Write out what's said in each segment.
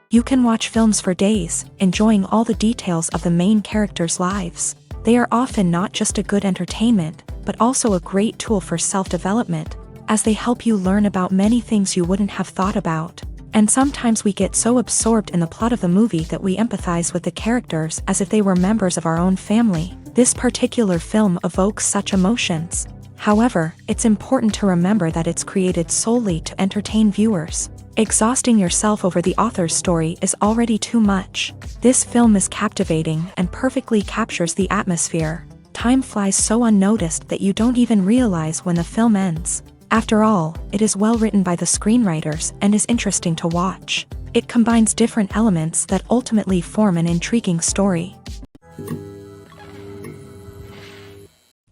You can watch films for days, enjoying all the details of the main characters' lives. They are often not just a good entertainment, but also a great tool for self-development, as they help you learn about many things you wouldn't have thought about. And sometimes we get so absorbed in the plot of the movie that we empathize with the characters as if they were members of our own family. This particular film evokes such emotions. However, it's important to remember that it's created solely to entertain viewers. Exhausting yourself over the author's story is already too much. This film is captivating and perfectly captures the atmosphere. Time flies so unnoticed that you don't even realize when the film ends. After all, it is well written by the screenwriters and is interesting to watch. It combines different elements that ultimately form an intriguing story.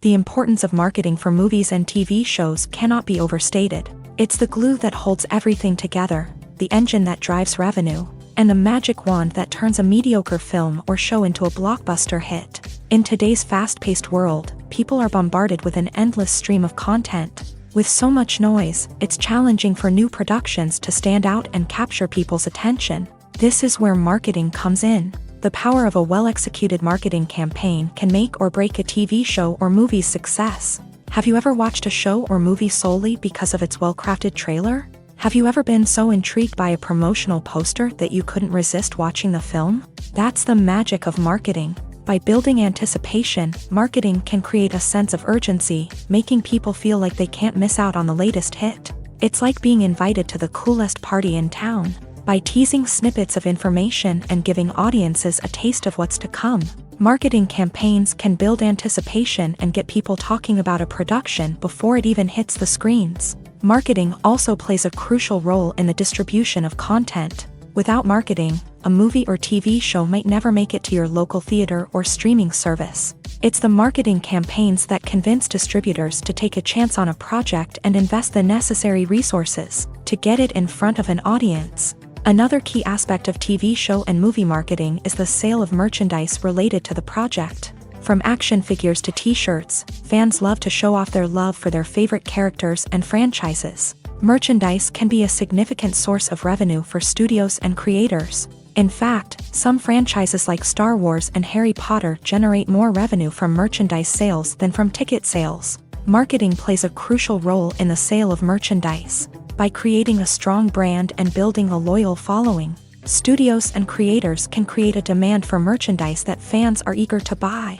The importance of marketing for movies and TV shows cannot be overstated. It's the glue that holds everything together, the engine that drives revenue, and the magic wand that turns a mediocre film or show into a blockbuster hit. In today's fast-paced world, people are bombarded with an endless stream of content. With so much noise, it's challenging for new productions to stand out and capture people's attention. This is where marketing comes in. The power of a well-executed marketing campaign can make or break a TV show or movie's success. Have you ever watched a show or movie solely because of its well-crafted trailer? Have you ever been so intrigued by a promotional poster that you couldn't resist watching the film? That's the magic of marketing. By building anticipation, marketing can create a sense of urgency, making people feel like they can't miss out on the latest hit. It's like being invited to the coolest party in town. By teasing snippets of information and giving audiences a taste of what's to come, marketing campaigns can build anticipation and get people talking about a production before it even hits the screens. Marketing also plays a crucial role in the distribution of content. Without marketing, a movie or TV show might never make it to your local theater or streaming service. It's the marketing campaigns that convince distributors to take a chance on a project and invest the necessary resources to get it in front of an audience. Another key aspect of TV show and movie marketing is the sale of merchandise related to the project. From action figures to t-shirts, fans love to show off their love for their favorite characters and franchises. Merchandise can be a significant source of revenue for studios and creators. In fact, some franchises like Star Wars and Harry Potter generate more revenue from merchandise sales than from ticket sales. Marketing plays a crucial role in the sale of merchandise. By creating a strong brand and building a loyal following, studios and creators can create a demand for merchandise that fans are eager to buy.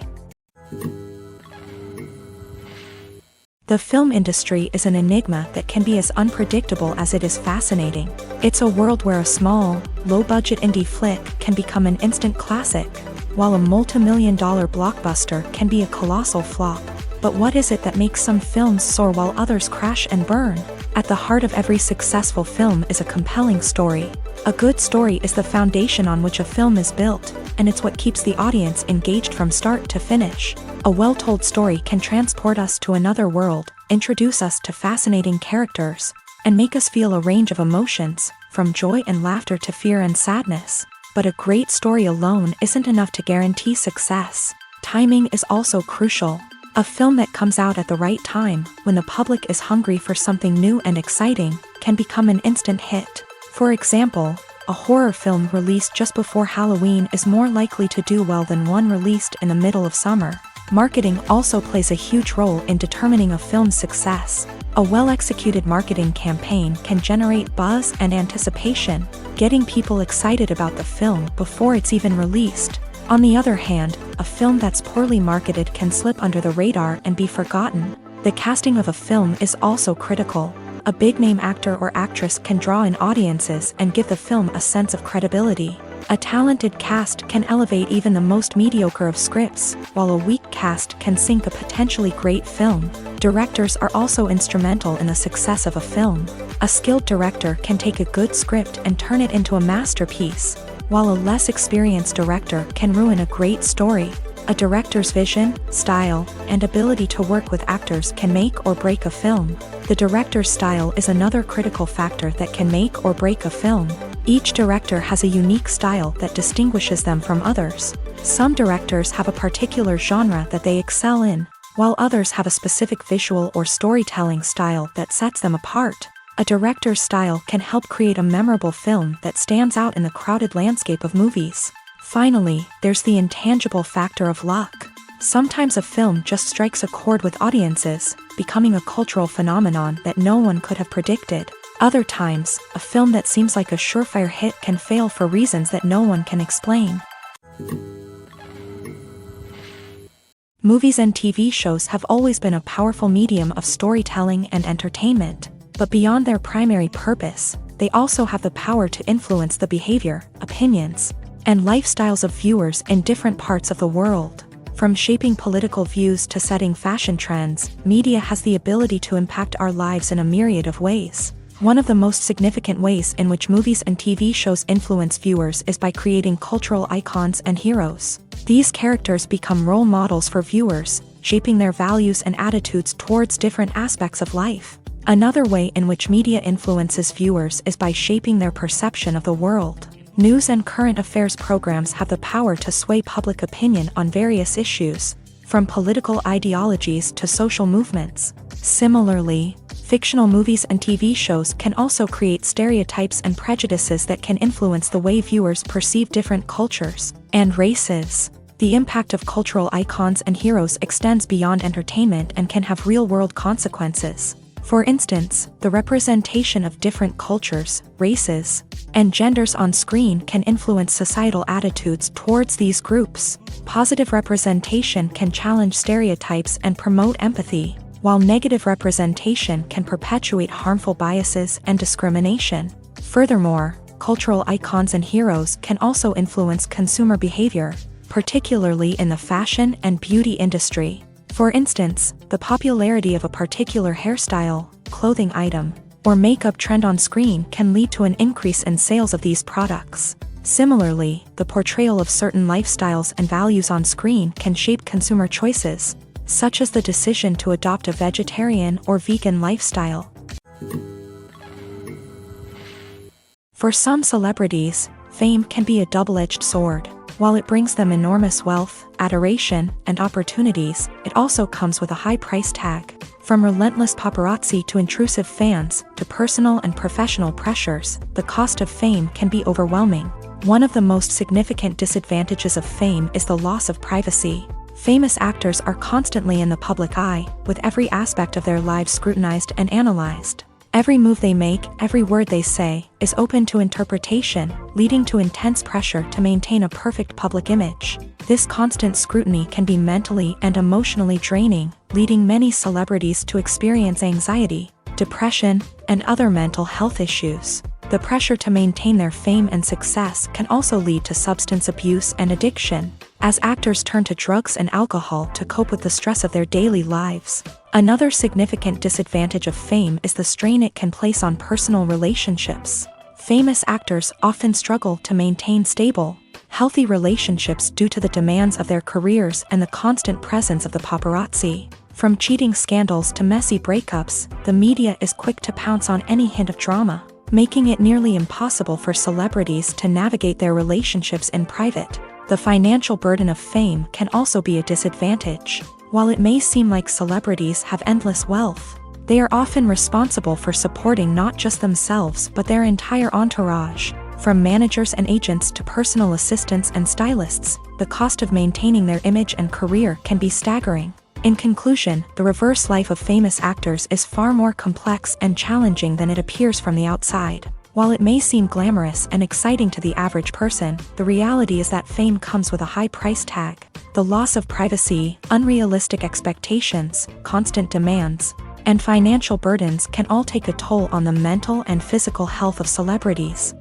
The film industry is an enigma that can be as unpredictable as it is fascinating. It's a world where a small, low-budget indie flick can become an instant classic, while a multi-million-dollar blockbuster can be a colossal flop. But what is it that makes some films soar while others crash and burn? At the heart of every successful film is a compelling story. A good story is the foundation on which a film is built, and it's what keeps the audience engaged from start to finish. A well-told story can transport us to another world, introduce us to fascinating characters, and make us feel a range of emotions, from joy and laughter to fear and sadness. But a great story alone isn't enough to guarantee success. Timing is also crucial. A film that comes out at the right time, when the public is hungry for something new and exciting, can become an instant hit. For example, a horror film released just before Halloween is more likely to do well than one released in the middle of summer. Marketing also plays a huge role in determining a film's success. A well-executed marketing campaign can generate buzz and anticipation, getting people excited about the film before it's even released. On the other hand, a film that's poorly marketed can slip under the radar and be forgotten. The casting of a film is also critical. A big-name actor or actress can draw in audiences and give the film a sense of credibility. A talented cast can elevate even the most mediocre of scripts, while a weak cast can sink a potentially great film. Directors are also instrumental in the success of a film. A skilled director can take a good script and turn it into a masterpiece, while a less experienced director can ruin a great story. A director's vision, style, and ability to work with actors can make or break a film. The director's style is another critical factor that can make or break a film. Each director has a unique style that distinguishes them from others. Some directors have a particular genre that they excel in, while others have a specific visual or storytelling style that sets them apart. A director's style can help create a memorable film that stands out in the crowded landscape of movies. Finally, there's the intangible factor of luck. Sometimes a film just strikes a chord with audiences, becoming a cultural phenomenon that no one could have predicted. Other times, a film that seems like a surefire hit can fail for reasons that no one can explain. Movies and TV shows have always been a powerful medium of storytelling and entertainment, but beyond their primary purpose, they also have the power to influence the behavior, opinions, and lifestyles of viewers in different parts of the world. From shaping political views to setting fashion trends, media has the ability to impact our lives in a myriad of ways. One of the most significant ways in which movies and TV shows influence viewers is by creating cultural icons and heroes. These characters become role models for viewers, shaping their values and attitudes towards different aspects of life. Another way in which media influences viewers is by shaping their perception of the world. News and current affairs programs have the power to sway public opinion on various issues, from political ideologies to social movements. Similarly, fictional movies and TV shows can also create stereotypes and prejudices that can influence the way viewers perceive different cultures and races. The impact of cultural icons and heroes extends beyond entertainment and can have real-world consequences. For instance, the representation of different cultures, races, and genders on screen can influence societal attitudes towards these groups. Positive representation can challenge stereotypes and promote empathy, while negative representation can perpetuate harmful biases and discrimination. Furthermore, cultural icons and heroes can also influence consumer behavior, particularly in the fashion and beauty industry. For instance, the popularity of a particular hairstyle, clothing item, or makeup trend on screen can lead to an increase in sales of these products. Similarly, the portrayal of certain lifestyles and values on screen can shape consumer choices, such as the decision to adopt a vegetarian or vegan lifestyle. For some celebrities, fame can be a double-edged sword. While it brings them enormous wealth, adoration, and opportunities, it also comes with a high price tag. From relentless paparazzi to intrusive fans, to personal and professional pressures, the cost of fame can be overwhelming. One of the most significant disadvantages of fame is the loss of privacy. Famous actors are constantly in the public eye, with every aspect of their lives scrutinized and analyzed. Every move they make, every word they say, is open to interpretation, leading to intense pressure to maintain a perfect public image. This constant scrutiny can be mentally and emotionally draining, leading many celebrities to experience anxiety, depression, and other mental health issues. The pressure to maintain their fame and success can also lead to substance abuse and addiction, as actors turn to drugs and alcohol to cope with the stress of their daily lives. Another significant disadvantage of fame is the strain it can place on personal relationships. Famous actors often struggle to maintain stable, healthy relationships due to the demands of their careers and the constant presence of the paparazzi. From cheating scandals to messy breakups, the media is quick to pounce on any hint of drama, making it nearly impossible for celebrities to navigate their relationships in private. The financial burden of fame can also be a disadvantage. While it may seem like celebrities have endless wealth, they are often responsible for supporting not just themselves but their entire entourage. From managers and agents to personal assistants and stylists, the cost of maintaining their image and career can be staggering. In conclusion, the reverse life of famous actors is far more complex and challenging than it appears from the outside. While it may seem glamorous and exciting to the average person, the reality is that fame comes with a high price tag. The loss of privacy, unrealistic expectations, constant demands, and financial burdens can all take a toll on the mental and physical health of celebrities.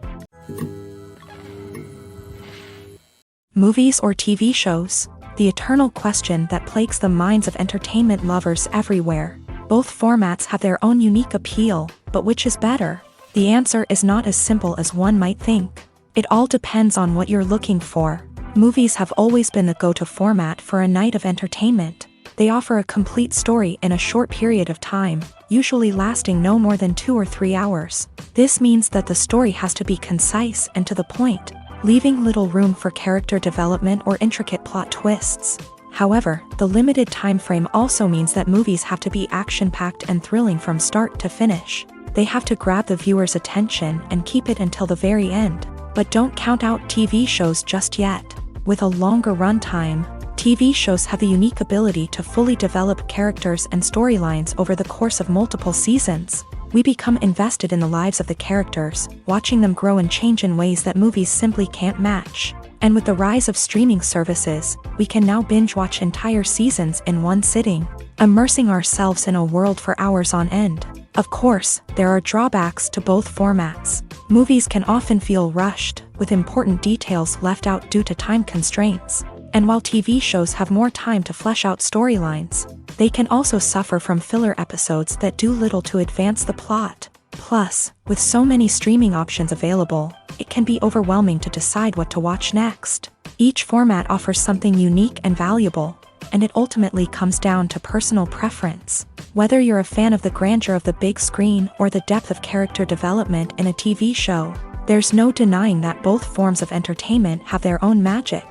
Movies or TV shows? The eternal question that plagues the minds of entertainment lovers everywhere. Both formats have their own unique appeal, but which is better? The answer is not as simple as one might think. It all depends on what you're looking for. Movies have always been the go-to format for a night of entertainment. They offer a complete story in a short period of time, usually lasting no more than 2 or 3 hours. This means that the story has to be concise and to the point, leaving little room for character development or intricate plot twists. However, the limited time frame also means that movies have to be action-packed and thrilling from start to finish. They have to grab the viewer's attention and keep it until the very end. But don't count out TV shows just yet. With a longer runtime, TV shows have the unique ability to fully develop characters and storylines over the course of multiple seasons. We become invested in the lives of the characters, watching them grow and change in ways that movies simply can't match. And with the rise of streaming services, we can now binge-watch entire seasons in one sitting, immersing ourselves in a world for hours on end. Of course, there are drawbacks to both formats. Movies can often feel rushed, with important details left out due to time constraints. And while TV shows have more time to flesh out storylines, they can also suffer from filler episodes that do little to advance the plot. Plus, with so many streaming options available, it can be overwhelming to decide what to watch next. Each format offers something unique and valuable, and it ultimately comes down to personal preference. Whether you're a fan of the grandeur of the big screen or the depth of character development in a TV show, there's no denying that both forms of entertainment have their own magic.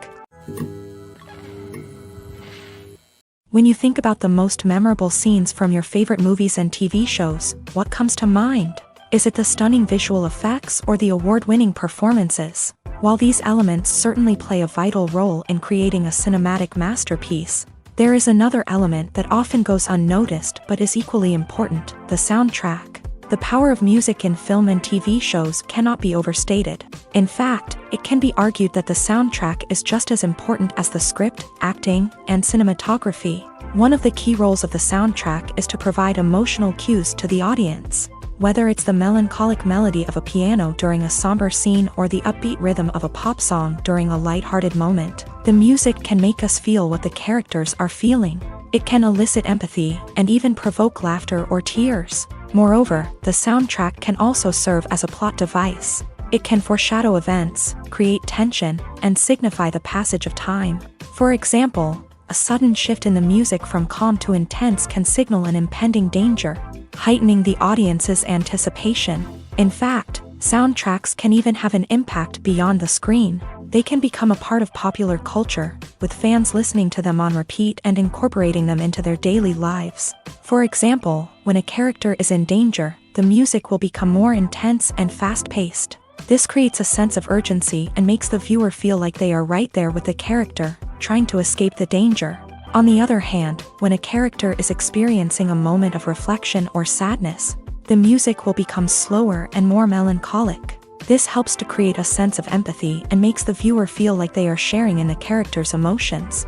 When you think about the most memorable scenes from your favorite movies and TV shows, what comes to mind? Is it the stunning visual effects or the award-winning performances? While these elements certainly play a vital role in creating a cinematic masterpiece, there is another element that often goes unnoticed but is equally important: the soundtrack. The power of music in film and TV shows cannot be overstated. In fact, it can be argued that the soundtrack is just as important as the script, acting, and cinematography. One of the key roles of the soundtrack is to provide emotional cues to the audience. Whether it's the melancholic melody of a piano during a somber scene or the upbeat rhythm of a pop song during a lighthearted moment, the music can make us feel what the characters are feeling. It can elicit empathy and even provoke laughter or tears. Moreover, the soundtrack can also serve as a plot device. It can foreshadow events, create tension, and signify the passage of time. For example, a sudden shift in the music from calm to intense can signal an impending danger, heightening the audience's anticipation. In fact, soundtracks can even have an impact beyond the screen. They can become a part of popular culture, with fans listening to them on repeat and incorporating them into their daily lives. For example, when a character is in danger, the music will become more intense and fast-paced. This creates a sense of urgency and makes the viewer feel like they are right there with the character, trying to escape the danger. On the other hand, when a character is experiencing a moment of reflection or sadness, the music will become slower and more melancholic. This helps to create a sense of empathy and makes the viewer feel like they are sharing in the character's emotions.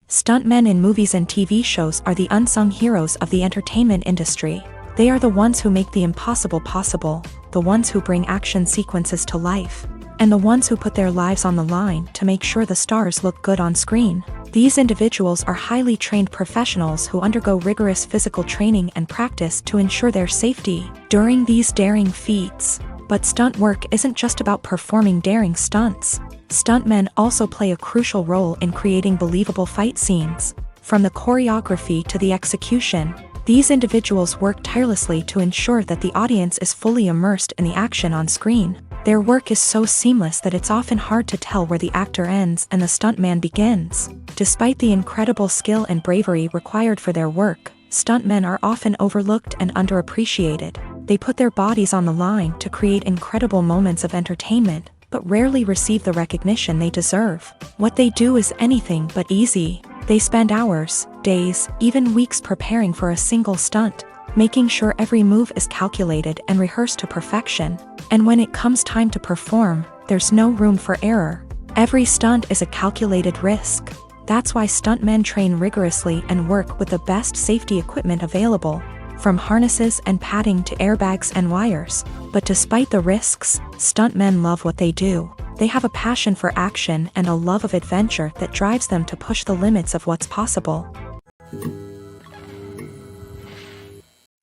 Stuntmen in movies and TV shows are the unsung heroes of the entertainment industry. They are the ones who make the impossible possible, the ones who bring action sequences to life, and the ones who put their lives on the line to make sure the stars look good on screen. These individuals are highly trained professionals who undergo rigorous physical training and practice to ensure their safety during these daring feats. But stunt work isn't just about performing daring stunts. Stuntmen also play a crucial role in creating believable fight scenes. From the choreography to the execution, these individuals work tirelessly to ensure that the audience is fully immersed in the action on screen. Their work is so seamless that it's often hard to tell where the actor ends and the stuntman begins. Despite the incredible skill and bravery required for their work, stuntmen are often overlooked and underappreciated. They put their bodies on the line to create incredible moments of entertainment, but rarely receive the recognition they deserve. What they do is anything but easy. They spend hours, days, even weeks preparing for a single stunt, making sure every move is calculated and rehearsed to perfection. And when it comes time to perform, there's no room for error. Every stunt is a calculated risk. That's why stuntmen train rigorously and work with the best safety equipment available, from harnesses and padding to airbags and wires. But despite the risks, stuntmen love what they do. They have a passion for action and a love of adventure that drives them to push the limits of what's possible.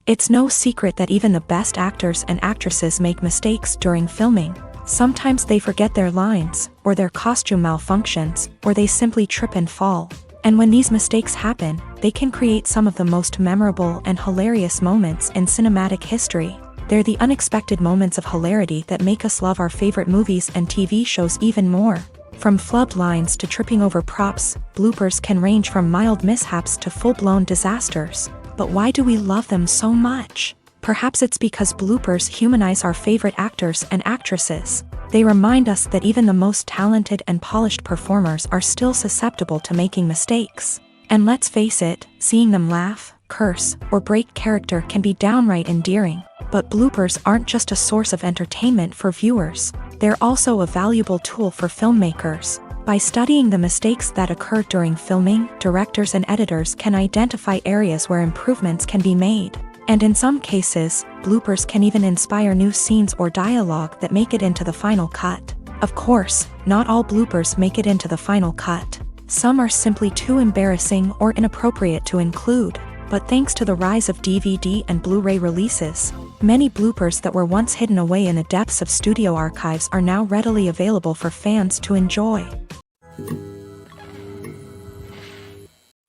It's no secret that even the best actors and actresses make mistakes during filming. Sometimes they forget their lines, or their costume malfunctions, or they simply trip and fall. And when these mistakes happen, they can create some of the most memorable and hilarious moments in cinematic history. They're the unexpected moments of hilarity that make us love our favorite movies and TV shows even more. From flubbed lines to tripping over props, bloopers can range from mild mishaps to full-blown disasters. But why do we love them so much? Perhaps it's because bloopers humanize our favorite actors and actresses. They remind us that even the most talented and polished performers are still susceptible to making mistakes. And let's face it, seeing them laugh, curse, or break character can be downright endearing. But bloopers aren't just a source of entertainment for viewers. They're also a valuable tool for filmmakers. By studying the mistakes that occur during filming, directors and editors can identify areas where improvements can be made. And in some cases, bloopers can even inspire new scenes or dialogue that make it into the final cut. Of course, not all bloopers make it into the final cut. Some are simply too embarrassing or inappropriate to include. But thanks to the rise of DVD and Blu-ray releases, many bloopers that were once hidden away in the depths of studio archives are now readily available for fans to enjoy.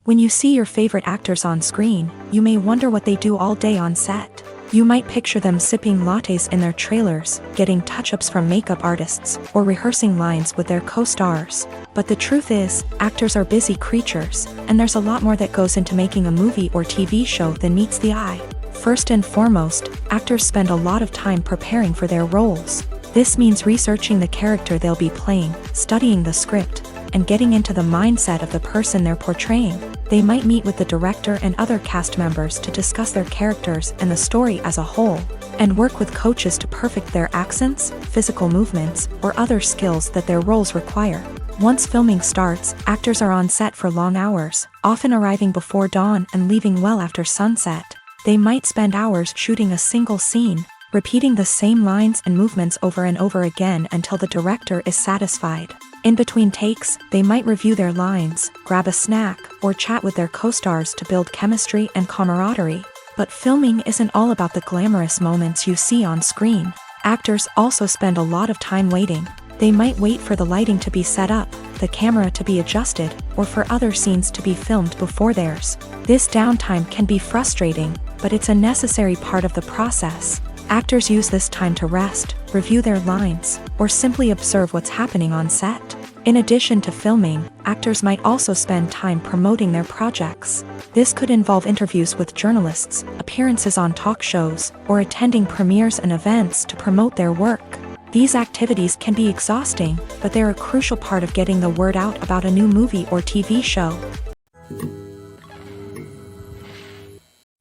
When you see your favorite actors on screen, you may wonder what they do all day on set. You might picture them sipping lattes in their trailers, getting touch-ups from makeup artists, or rehearsing lines with their co-stars. But the truth is, actors are busy creatures, and there's a lot more that goes into making a movie or TV show than meets the eye. First and foremost, actors spend a lot of time preparing for their roles. This means researching the character they'll be playing, studying the script, and getting into the mindset of the person they're portraying. They might meet with the director and other cast members to discuss their characters and the story as a whole, and work with coaches to perfect their accents, physical movements, or other skills that their roles require. Once filming starts, actors are on set for long hours, often arriving before dawn and leaving well after sunset. They might spend hours shooting a single scene, repeating the same lines and movements over and over again until the director is satisfied. In between takes, they might review their lines, grab a snack, or chat with their co-stars to build chemistry and camaraderie. But filming isn't all about the glamorous moments you see on screen. Actors also spend a lot of time waiting. They might wait for the lighting to be set up, the camera to be adjusted, or for other scenes to be filmed before theirs. This downtime can be frustrating, but it's a necessary part of the process. Actors use this time to rest, review their lines, or simply observe what's happening on set. In addition to filming, actors might also spend time promoting their projects. This could involve interviews with journalists, appearances on talk shows, or attending premieres and events to promote their work. These activities can be exhausting, but they're a crucial part of getting the word out about a new movie or TV show.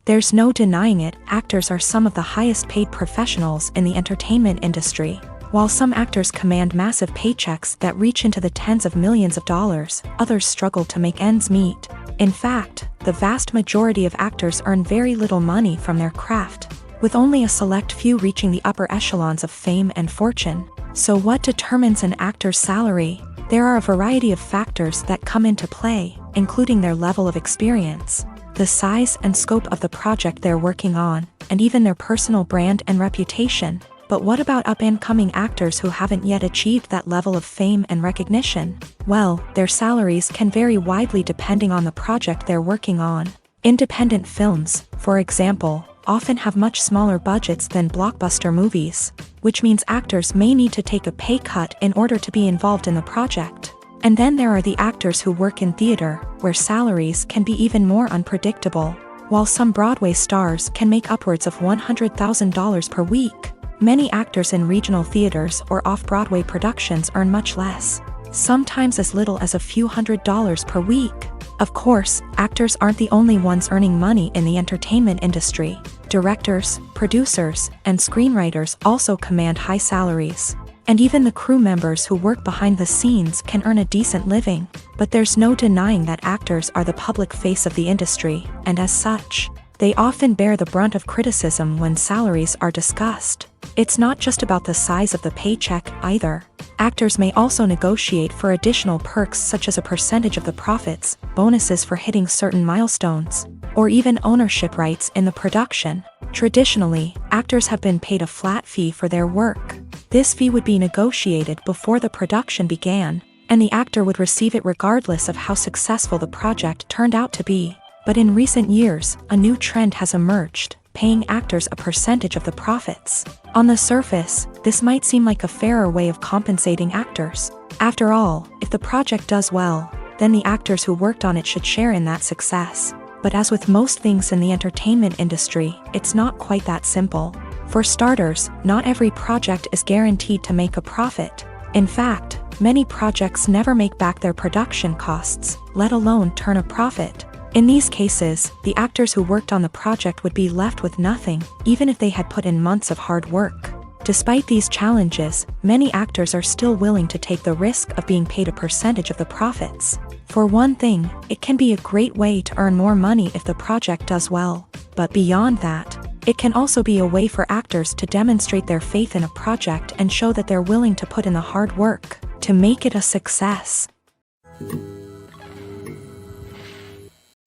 There's no denying it, actors are some of the highest paid professionals in the entertainment industry. While some actors command massive paychecks that reach into the tens of millions of dollars, others struggle to make ends meet. In fact, the vast majority of actors earn very little money from their craft, with only a select few reaching the upper echelons of fame and fortune. So what determines an actor's salary? There are a variety of factors that come into play, including their level of experience, the size and scope of the project they're working on, and even their personal brand and reputation. But what about up-and-coming actors who haven't yet achieved that level of fame and recognition? Well, their salaries can vary widely depending on the project they're working on. Independent films, for example, often have much smaller budgets than blockbuster movies, which means actors may need to take a pay cut in order to be involved in the project. And then there are the actors who work in theater, where salaries can be even more unpredictable. While some Broadway stars can make upwards of $100,000 per week, many actors in regional theaters or off-Broadway productions earn much less, sometimes as little as a few $100s per week. Of course, actors aren't the only ones earning money in the entertainment industry. Directors, producers, and screenwriters also command high salaries. And even the crew members who work behind the scenes can earn a decent living. But there's no denying that actors are the public face of the industry, and as such, they often bear the brunt of criticism when salaries are discussed. It's not just about the size of the paycheck, either. Actors may also negotiate for additional perks such as a percentage of the profits, bonuses for hitting certain milestones, or even ownership rights in the production. Traditionally, actors have been paid a flat fee for their work. This fee would be negotiated before the production began, and the actor would receive it regardless of how successful the project turned out to be. But in recent years, a new trend has emerged, paying actors a percentage of the profits. On the surface, this might seem like a fairer way of compensating actors. After all, if the project does well, then the actors who worked on it should share in that success. But as with most things in the entertainment industry, it's not quite that simple. For starters, not every project is guaranteed to make a profit. In fact, many projects never make back their production costs, let alone turn a profit. In these cases, the actors who worked on the project would be left with nothing, even if they had put in months of hard work. Despite these challenges, many actors are still willing to take the risk of being paid a percentage of the profits. For one thing, it can be a great way to earn more money if the project does well. But beyond that, it can also be a way for actors to demonstrate their faith in a project and show that they're willing to put in the hard work to make it a success.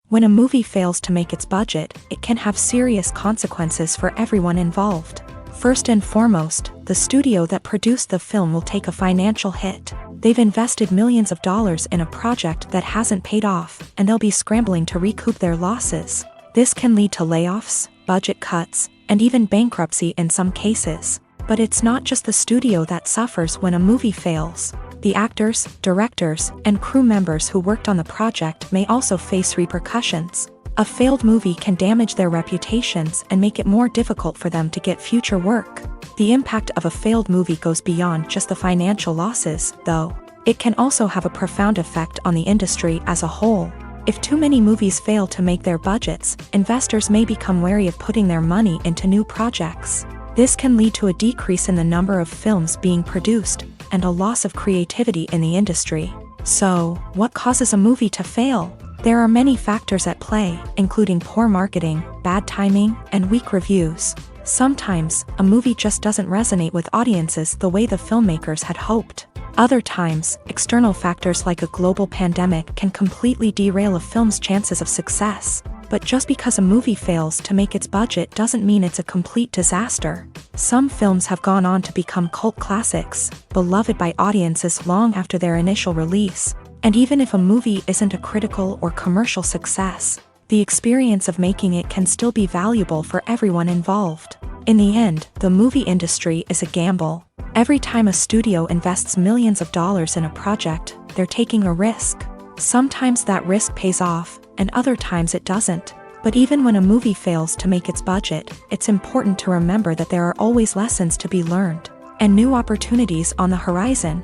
When a movie fails to make its budget, it can have serious consequences for everyone involved. First and foremost, the studio that produced the film will take a financial hit. They've invested millions of dollars in a project that hasn't paid off, and they'll be scrambling to recoup their losses. This can lead to layoffs, budget cuts, and even bankruptcy in some cases. But it's not just the studio that suffers when a movie fails. The actors, directors, and crew members who worked on the project may also face repercussions. A failed movie can damage their reputations and make it more difficult for them to get future work. The impact of a failed movie goes beyond just the financial losses, though. It can also have a profound effect on the industry as a whole. If too many movies fail to make their budgets, investors may become wary of putting their money into new projects. This can lead to a decrease in the number of films being produced, and a loss of creativity in the industry. So, what causes a movie to fail? There are many factors at play, including poor marketing, bad timing, and weak reviews. Sometimes, a movie just doesn't resonate with audiences the way the filmmakers had hoped. Other times, external factors like a global pandemic can completely derail a film's chances of success. But just because a movie fails to make its budget doesn't mean it's a complete disaster. Some films have gone on to become cult classics, beloved by audiences long after their initial release. And even if a movie isn't a critical or commercial success, the experience of making it can still be valuable for everyone involved. In the end, the movie industry is a gamble. Every time a studio invests millions of dollars in a project, they're taking a risk. Sometimes that risk pays off, and other times it doesn't. But even when a movie fails to make its budget, it's important to remember that there are always lessons to be learned, and new opportunities on the horizon.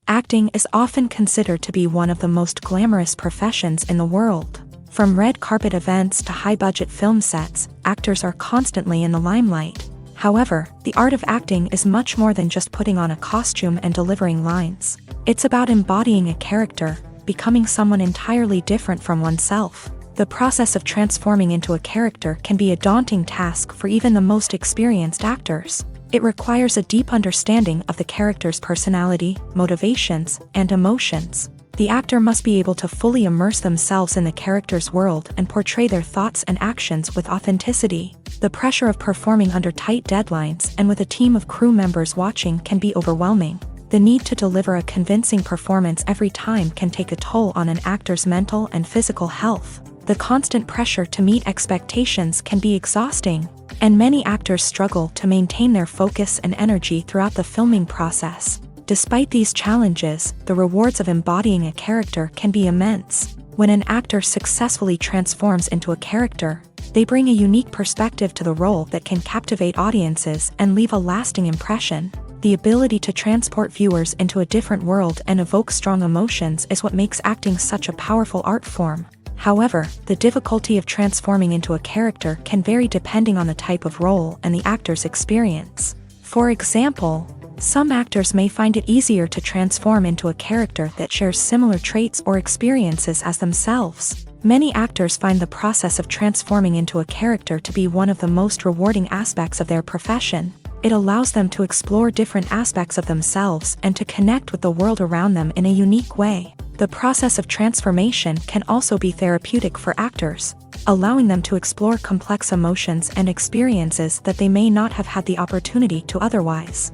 Acting is often considered to be one of the most glamorous professions in the world. From red carpet events to high-budget film sets, actors are constantly in the limelight. However, the art of acting is much more than just putting on a costume and delivering lines. It's about embodying a character, becoming someone entirely different from oneself. The process of transforming into a character can be a daunting task for even the most experienced actors. It requires a deep understanding of the character's personality, motivations, and emotions. The actor must be able to fully immerse themselves in the character's world and portray their thoughts and actions with authenticity. The pressure of performing under tight deadlines and with a team of crew members watching can be overwhelming. The need to deliver a convincing performance every time can take a toll on an actor's mental and physical health. The constant pressure to meet expectations can be exhausting, and many actors struggle to maintain their focus and energy throughout the filming process. Despite these challenges, the rewards of embodying a character can be immense. When an actor successfully transforms into a character, they bring a unique perspective to the role that can captivate audiences and leave a lasting impression. The ability to transport viewers into a different world and evoke strong emotions is what makes acting such a powerful art form. However, the difficulty of transforming into a character can vary depending on the type of role and the actor's experience. For example, some actors may find it easier to transform into a character that shares similar traits or experiences as themselves. Many actors find the process of transforming into a character to be one of the most rewarding aspects of their profession. It allows them to explore different aspects of themselves and to connect with the world around them in a unique way. The process of transformation can also be therapeutic for actors, allowing them to explore complex emotions and experiences that they may not have had the opportunity to otherwise.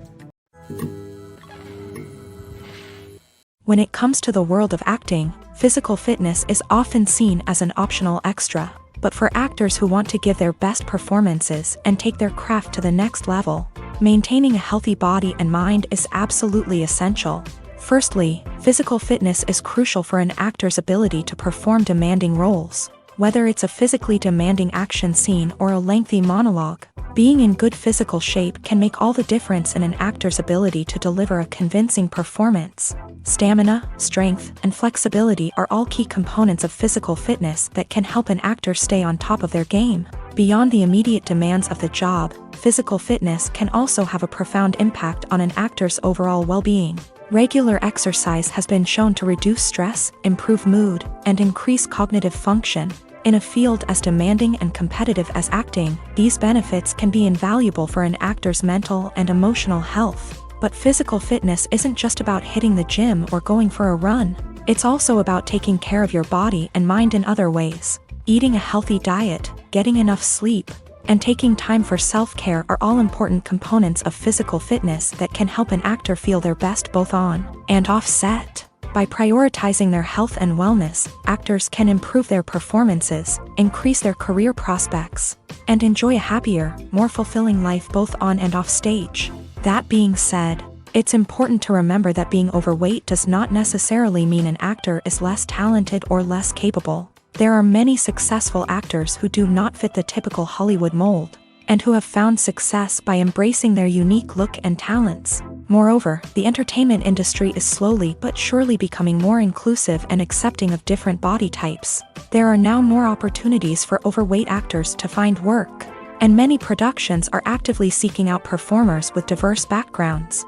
When it comes to the world of acting, physical fitness is often seen as an optional extra. But for actors who want to give their best performances and take their craft to the next level, maintaining a healthy body and mind is absolutely essential. Firstly, physical fitness is crucial for an actor's ability to perform demanding roles. Whether it's a physically demanding action scene or a lengthy monologue, being in good physical shape can make all the difference in an actor's ability to deliver a convincing performance. Stamina, strength, and flexibility are all key components of physical fitness that can help an actor stay on top of their game. Beyond the immediate demands of the job, physical fitness can also have a profound impact on an actor's overall well-being. Regular exercise has been shown to reduce stress, improve mood, and increase cognitive function. In a field as demanding and competitive as acting, these benefits can be invaluable for an actor's mental and emotional health. But physical fitness isn't just about hitting the gym or going for a run. It's also about taking care of your body and mind in other ways. Eating a healthy diet, getting enough sleep, and taking time for self-care are all important components of physical fitness that can help an actor feel their best both on and off set. By prioritizing their health and wellness, actors can improve their performances, increase their career prospects, and enjoy a happier, more fulfilling life both on and off stage. That being said, it's important to remember that being overweight does not necessarily mean an actor is less talented or less capable. There are many successful actors who do not fit the typical Hollywood mold, and who have found success by embracing their unique look and talents. Moreover, the entertainment industry is slowly but surely becoming more inclusive and accepting of different body types. There are now more opportunities for overweight actors to find work, and many productions are actively seeking out performers with diverse backgrounds.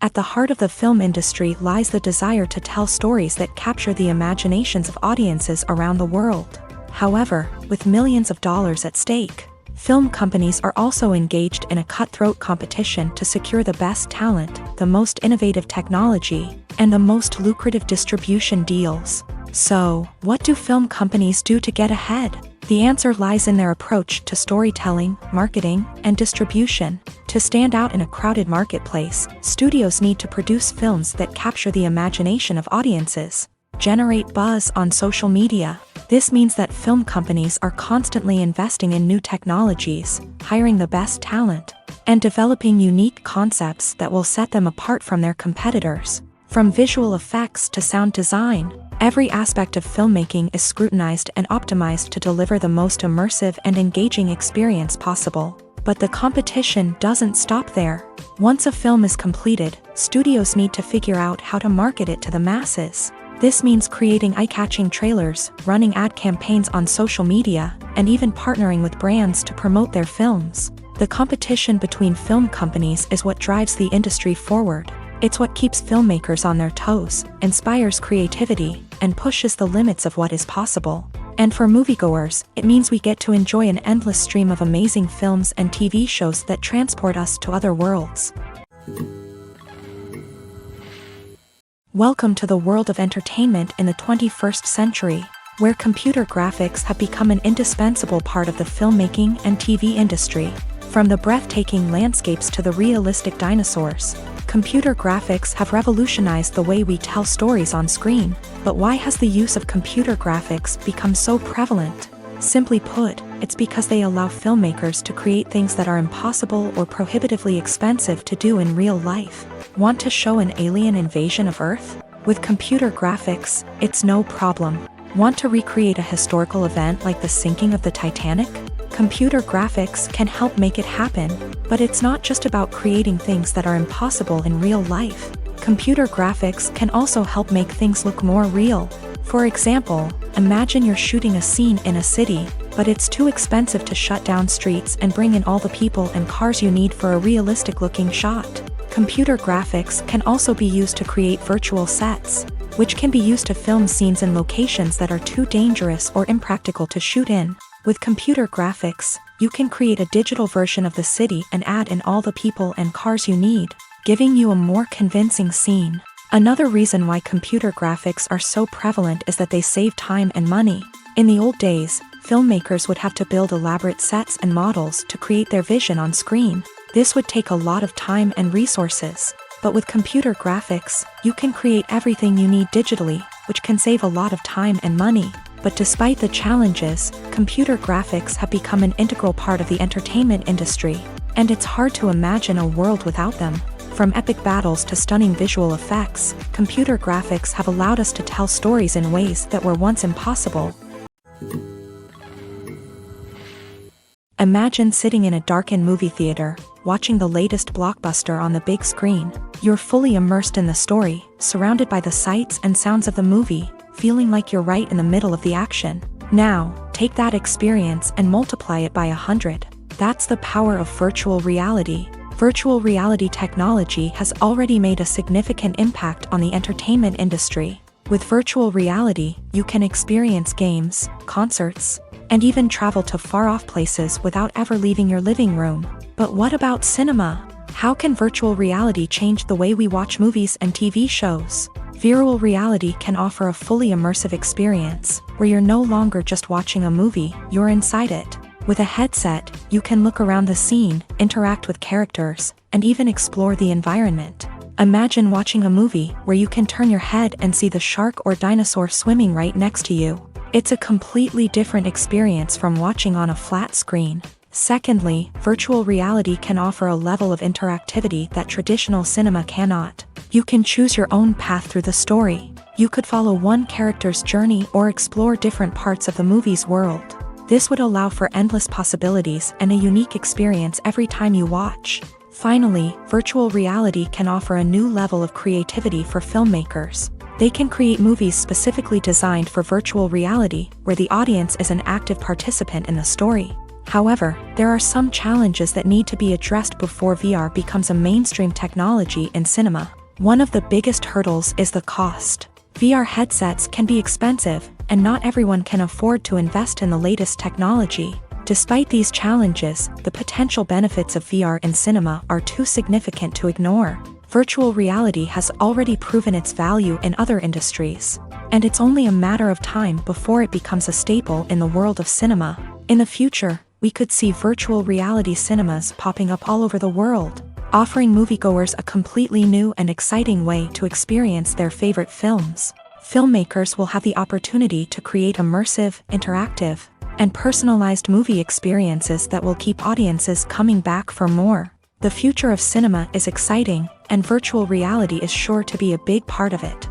At the heart of the film industry lies the desire to tell stories that capture the imaginations of audiences around the world. However, with millions of dollars at stake, film companies are also engaged in a cutthroat competition to secure the best talent, the most innovative technology, and the most lucrative distribution deals. So, what do film companies do to get ahead? The answer lies in their approach to storytelling, marketing, and distribution. To stand out in a crowded marketplace, studios need to produce films that capture the imagination of audiences, generate buzz on social media. This means that film companies are constantly investing in new technologies, hiring the best talent, and developing unique concepts that will set them apart from their competitors. From visual effects to sound design, every aspect of filmmaking is scrutinized and optimized to deliver the most immersive and engaging experience possible. But the competition doesn't stop there. Once a film is completed, studios need to figure out how to market it to the masses. This means creating eye-catching trailers, running ad campaigns on social media, and even partnering with brands to promote their films. The competition between film companies is what drives the industry forward. It's what keeps filmmakers on their toes, inspires creativity, and pushes the limits of what is possible. And for moviegoers, it means we get to enjoy an endless stream of amazing films and TV shows that transport us to other worlds. Welcome to the world of entertainment in the 21st century, where computer graphics have become an indispensable part of the filmmaking and TV industry. From the breathtaking landscapes to the realistic dinosaurs, computer graphics have revolutionized the way we tell stories on screen. But why has the use of computer graphics become so prevalent? Simply put, it's because they allow filmmakers to create things that are impossible or prohibitively expensive to do in real life. Want to show an alien invasion of Earth? With computer graphics, it's no problem. Want to recreate a historical event like the sinking of the Titanic? Computer graphics can help make it happen. But it's not just about creating things that are impossible in real life. Computer graphics can also help make things look more real. For example, imagine you're shooting a scene in a city, but it's too expensive to shut down streets and bring in all the people and cars you need for a realistic-looking shot. Computer graphics can also be used to create virtual sets, which can be used to film scenes in locations that are too dangerous or impractical to shoot in. With computer graphics, you can create a digital version of the city and add in all the people and cars you need, giving you a more convincing scene. Another reason why computer graphics are so prevalent is that they save time and money. In the old days, filmmakers would have to build elaborate sets and models to create their vision on screen. This would take a lot of time and resources. But with computer graphics, you can create everything you need digitally, which can save a lot of time and money. But despite the challenges, computer graphics have become an integral part of the entertainment industry. and it's hard to imagine a world without them. From epic battles to stunning visual effects, computer graphics have allowed us to tell stories in ways that were once impossible. Imagine sitting in a darkened movie theater, watching the latest blockbuster on the big screen. You're fully immersed in the story, surrounded by the sights and sounds of the movie, feeling like you're right in the middle of the action. Now, take that experience and multiply it by 100. That's the power of virtual reality. Virtual reality technology has already made a significant impact on the entertainment industry. With virtual reality, you can experience games, concerts, and even travel to far-off places without ever leaving your living room. But what about cinema? How can virtual reality change the way we watch movies and TV shows? Virtual reality can offer a fully immersive experience, where you're no longer just watching a movie, you're inside it. With a headset, you can look around the scene, interact with characters, and even explore the environment. Imagine watching a movie where you can turn your head and see the shark or dinosaur swimming right next to you. It's a completely different experience from watching on a flat screen. Secondly, virtual reality can offer a level of interactivity that traditional cinema cannot. You can choose your own path through the story. You could follow one character's journey or explore different parts of the movie's world. This would allow for endless possibilities and a unique experience every time you watch. Finally, virtual reality can offer a new level of creativity for filmmakers. They can create movies specifically designed for virtual reality, where the audience is an active participant in the story. However, there are some challenges that need to be addressed before VR becomes a mainstream technology in cinema. One of the biggest hurdles is the cost. VR headsets can be expensive, and not everyone can afford to invest in the latest technology. Despite these challenges, the potential benefits of VR in cinema are too significant to ignore. Virtual reality has already proven its value in other industries, and it's only a matter of time before it becomes a staple in the world of cinema. In the future, we could see virtual reality cinemas popping up all over the world, offering moviegoers a completely new and exciting way to experience their favorite films. Filmmakers will have the opportunity to create immersive, interactive, and personalized movie experiences that will keep audiences coming back for more. The future of cinema is exciting, and virtual reality is sure to be a big part of it.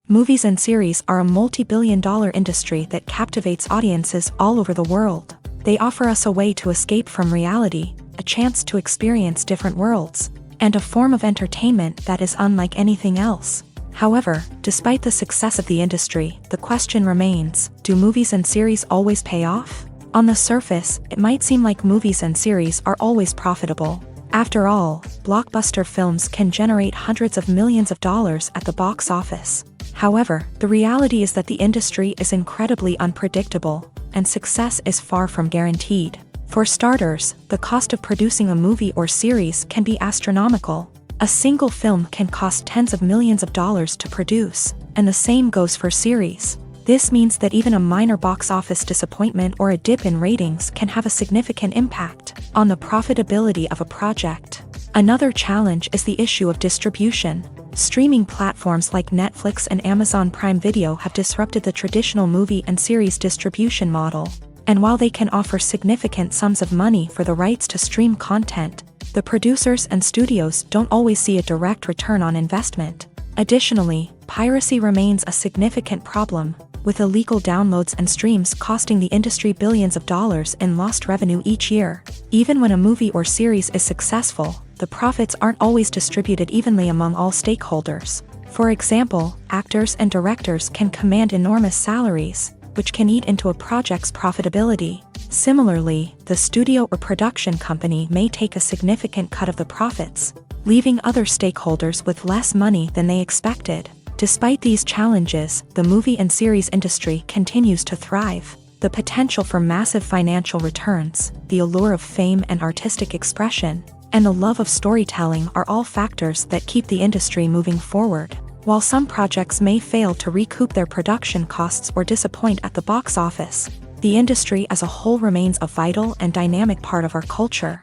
Movies and series are a multi-billion-dollar industry that captivates audiences all over the world. They offer us a way to escape from reality, a chance to experience different worlds, and a form of entertainment that is unlike anything else. However, despite the success of the industry, the question remains, do movies and series always pay off? On the surface, it might seem like movies and series are always profitable. After all, blockbuster films can generate hundreds of millions of dollars at the box office. However, the reality is that the industry is incredibly unpredictable, and success is far from guaranteed. For starters, the cost of producing a movie or series can be astronomical. A single film can cost tens of millions of dollars to produce, and the same goes for series. This means that even a minor box office disappointment or a dip in ratings can have a significant impact on the profitability of a project. Another challenge is the issue of distribution. Streaming platforms like Netflix and Amazon Prime Video have disrupted the traditional movie and series distribution model. And while they can offer significant sums of money for the rights to stream content, the producers and studios don't always see a direct return on investment. Additionally, piracy remains a significant problem, with illegal downloads and streams costing the industry billions of dollars in lost revenue each year. Even when a movie or series is successful, the profits aren't always distributed evenly among all stakeholders. For example, actors and directors can command enormous salaries, which can eat into a project's profitability. Similarly, the studio or production company may take a significant cut of the profits, leaving other stakeholders with less money than they expected. Despite these challenges, the movie and series industry continues to thrive. The potential for massive financial returns, the allure of fame and artistic expression, and the love of storytelling are all factors that keep the industry moving forward. While some projects may fail to recoup their production costs or disappoint at the box office, the industry as a whole remains a vital and dynamic part of our culture.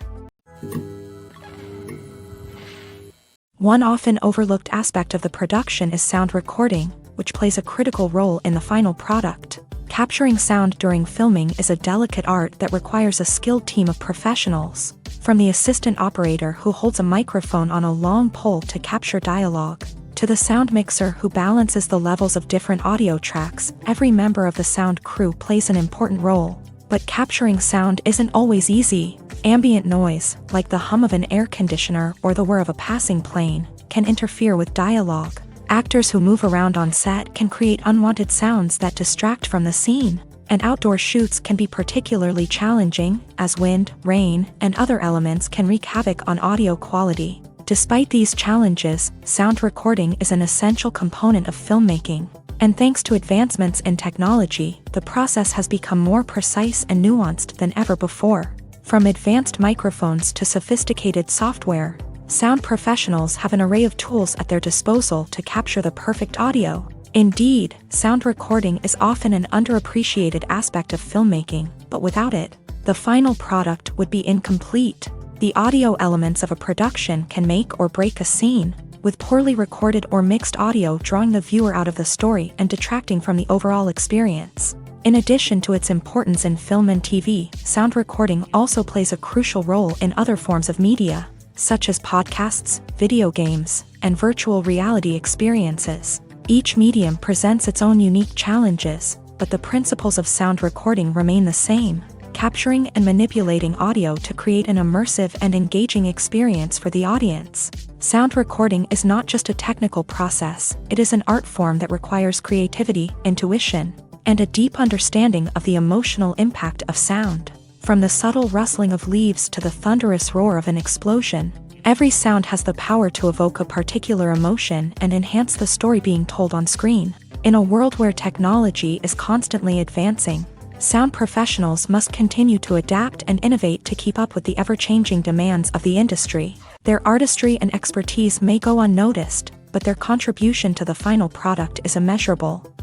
One often overlooked aspect of the production is sound recording, which plays a critical role in the final product. Capturing sound during filming is a delicate art that requires a skilled team of professionals, from the assistant operator who holds a microphone on a long pole to capture dialogue, to the sound mixer who balances the levels of different audio tracks. Every member of the sound crew plays an important role. But capturing sound isn't always easy. Ambient noise, like the hum of an air conditioner or the whir of a passing plane, can interfere with dialogue. Actors who move around on set can create unwanted sounds that distract from the scene. And outdoor shoots can be particularly challenging, as wind, rain, and other elements can wreak havoc on audio quality. Despite these challenges, sound recording is an essential component of filmmaking. And thanks to advancements in technology, the process has become more precise and nuanced than ever before. From advanced microphones to sophisticated software, sound professionals have an array of tools at their disposal to capture the perfect audio. Indeed, sound recording is often an underappreciated aspect of filmmaking, but without it, the final product would be incomplete. The audio elements of a production can make or break a scene, with poorly recorded or mixed audio drawing the viewer out of the story and detracting from the overall experience. In addition to its importance in film and TV, sound recording also plays a crucial role in other forms of media, such as podcasts, video games, and virtual reality experiences. Each medium presents its own unique challenges, but the principles of sound recording remain the same: capturing and manipulating audio to create an immersive and engaging experience for the audience. Sound recording is not just a technical process, it is an art form that requires creativity, intuition, and a deep understanding of the emotional impact of sound. From the subtle rustling of leaves to the thunderous roar of an explosion, every sound has the power to evoke a particular emotion and enhance the story being told on screen. In a world where technology is constantly advancing, sound professionals must continue to adapt and innovate to keep up with the ever-changing demands of the industry. Their artistry and expertise may go unnoticed, but their contribution to the final product is immeasurable.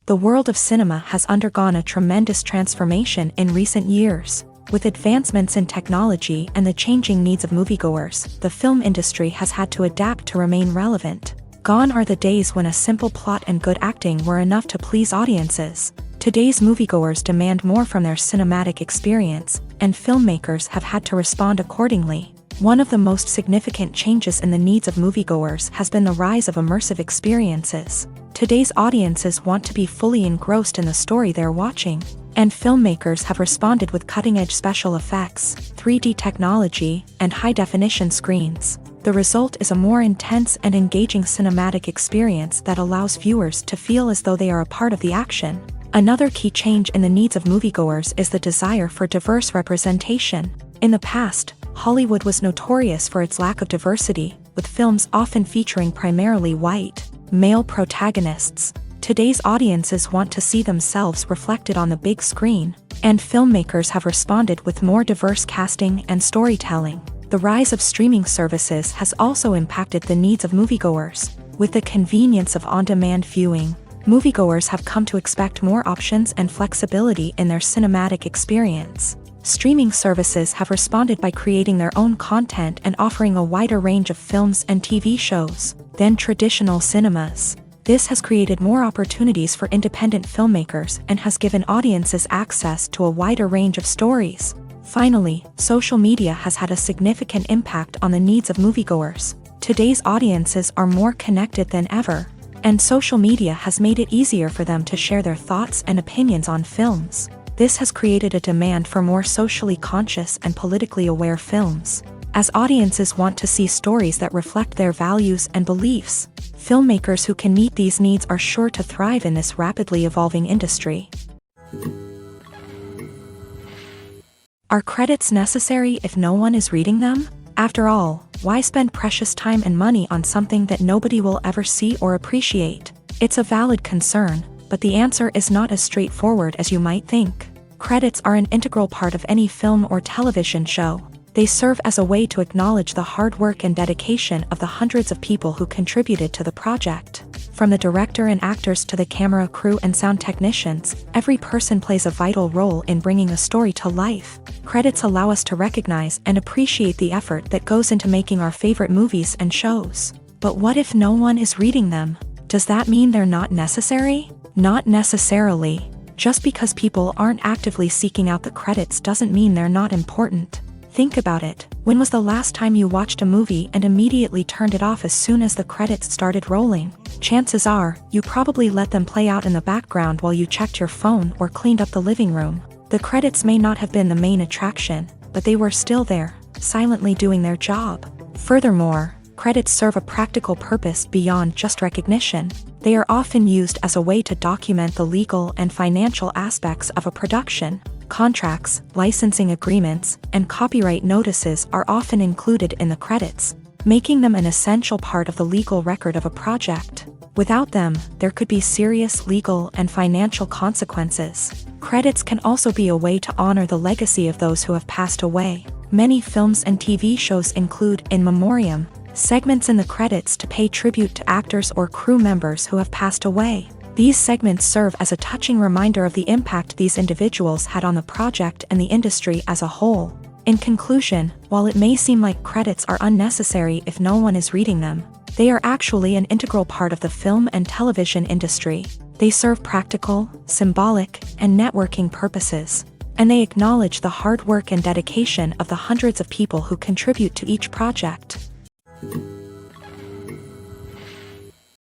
The world of cinema has undergone a tremendous transformation in recent years. With advancements in technology and the changing needs of moviegoers, the film industry has had to adapt to remain relevant. Gone are the days when a simple plot and good acting were enough to please audiences. Today's moviegoers demand more from their cinematic experience, and filmmakers have had to respond accordingly. One of the most significant changes in the needs of moviegoers has been the rise of immersive experiences. Today's audiences want to be fully engrossed in the story they're watching, and filmmakers have responded with cutting-edge special effects, 3D technology, and high-definition screens. The result is a more intense and engaging cinematic experience that allows viewers to feel as though they are a part of the action. Another key change in the needs of moviegoers is the desire for diverse representation. In the past, Hollywood was notorious for its lack of diversity, with films often featuring primarily white, male protagonists. Today's audiences want to see themselves reflected on the big screen, and filmmakers have responded with more diverse casting and storytelling. The rise of streaming services has also impacted the needs of moviegoers. With the convenience of on-demand viewing, moviegoers have come to expect more options and flexibility in their cinematic experience. Streaming services have responded by creating their own content and offering a wider range of films and TV shows than traditional cinemas. This has created more opportunities for independent filmmakers and has given audiences access to a wider range of stories. Finally, social media has had a significant impact on the needs of moviegoers. Today's audiences are more connected than ever, and social media has made it easier for them to share their thoughts and opinions on films. This has created a demand for more socially conscious and politically aware films. As audiences want to see stories that reflect their values and beliefs, filmmakers who can meet these needs are sure to thrive in this rapidly evolving industry. Are credits necessary if no one is reading them? After all, why spend precious time and money on something that nobody will ever see or appreciate? It's a valid concern, but the answer is not as straightforward as you might think. Credits are an integral part of any film or television show. They serve as a way to acknowledge the hard work and dedication of the hundreds of people who contributed to the project. From the director and actors to the camera crew and sound technicians, every person plays a vital role in bringing a story to life. Credits allow us to recognize and appreciate the effort that goes into making our favorite movies and shows. But what if no one is reading them? Does that mean they're not necessary? Not necessarily. Just because people aren't actively seeking out the credits doesn't mean they're not important. Think about it. When was the last time you watched a movie and immediately turned it off as soon as the credits started rolling? Chances are, you probably let them play out in the background while you checked your phone or cleaned up the living room. The credits may not have been the main attraction, but they were still there, silently doing their job. Furthermore, credits serve a practical purpose beyond just recognition. They are often used as a way to document the legal and financial aspects of a production. Contracts, licensing agreements, and copyright notices are often included in the credits, making them an essential part of the legal record of a project. Without them, there could be serious legal and financial consequences. Credits can also be a way to honor the legacy of those who have passed away. Many films and TV shows include in memoriam segments in the credits to pay tribute to actors or crew members who have passed away. These segments serve as a touching reminder of the impact these individuals had on the project and the industry as a whole. In conclusion, while it may seem like credits are unnecessary if no one is reading them, they are actually an integral part of the film and television industry. They serve practical, symbolic, and networking purposes, and they acknowledge the hard work and dedication of the hundreds of people who contribute to each project.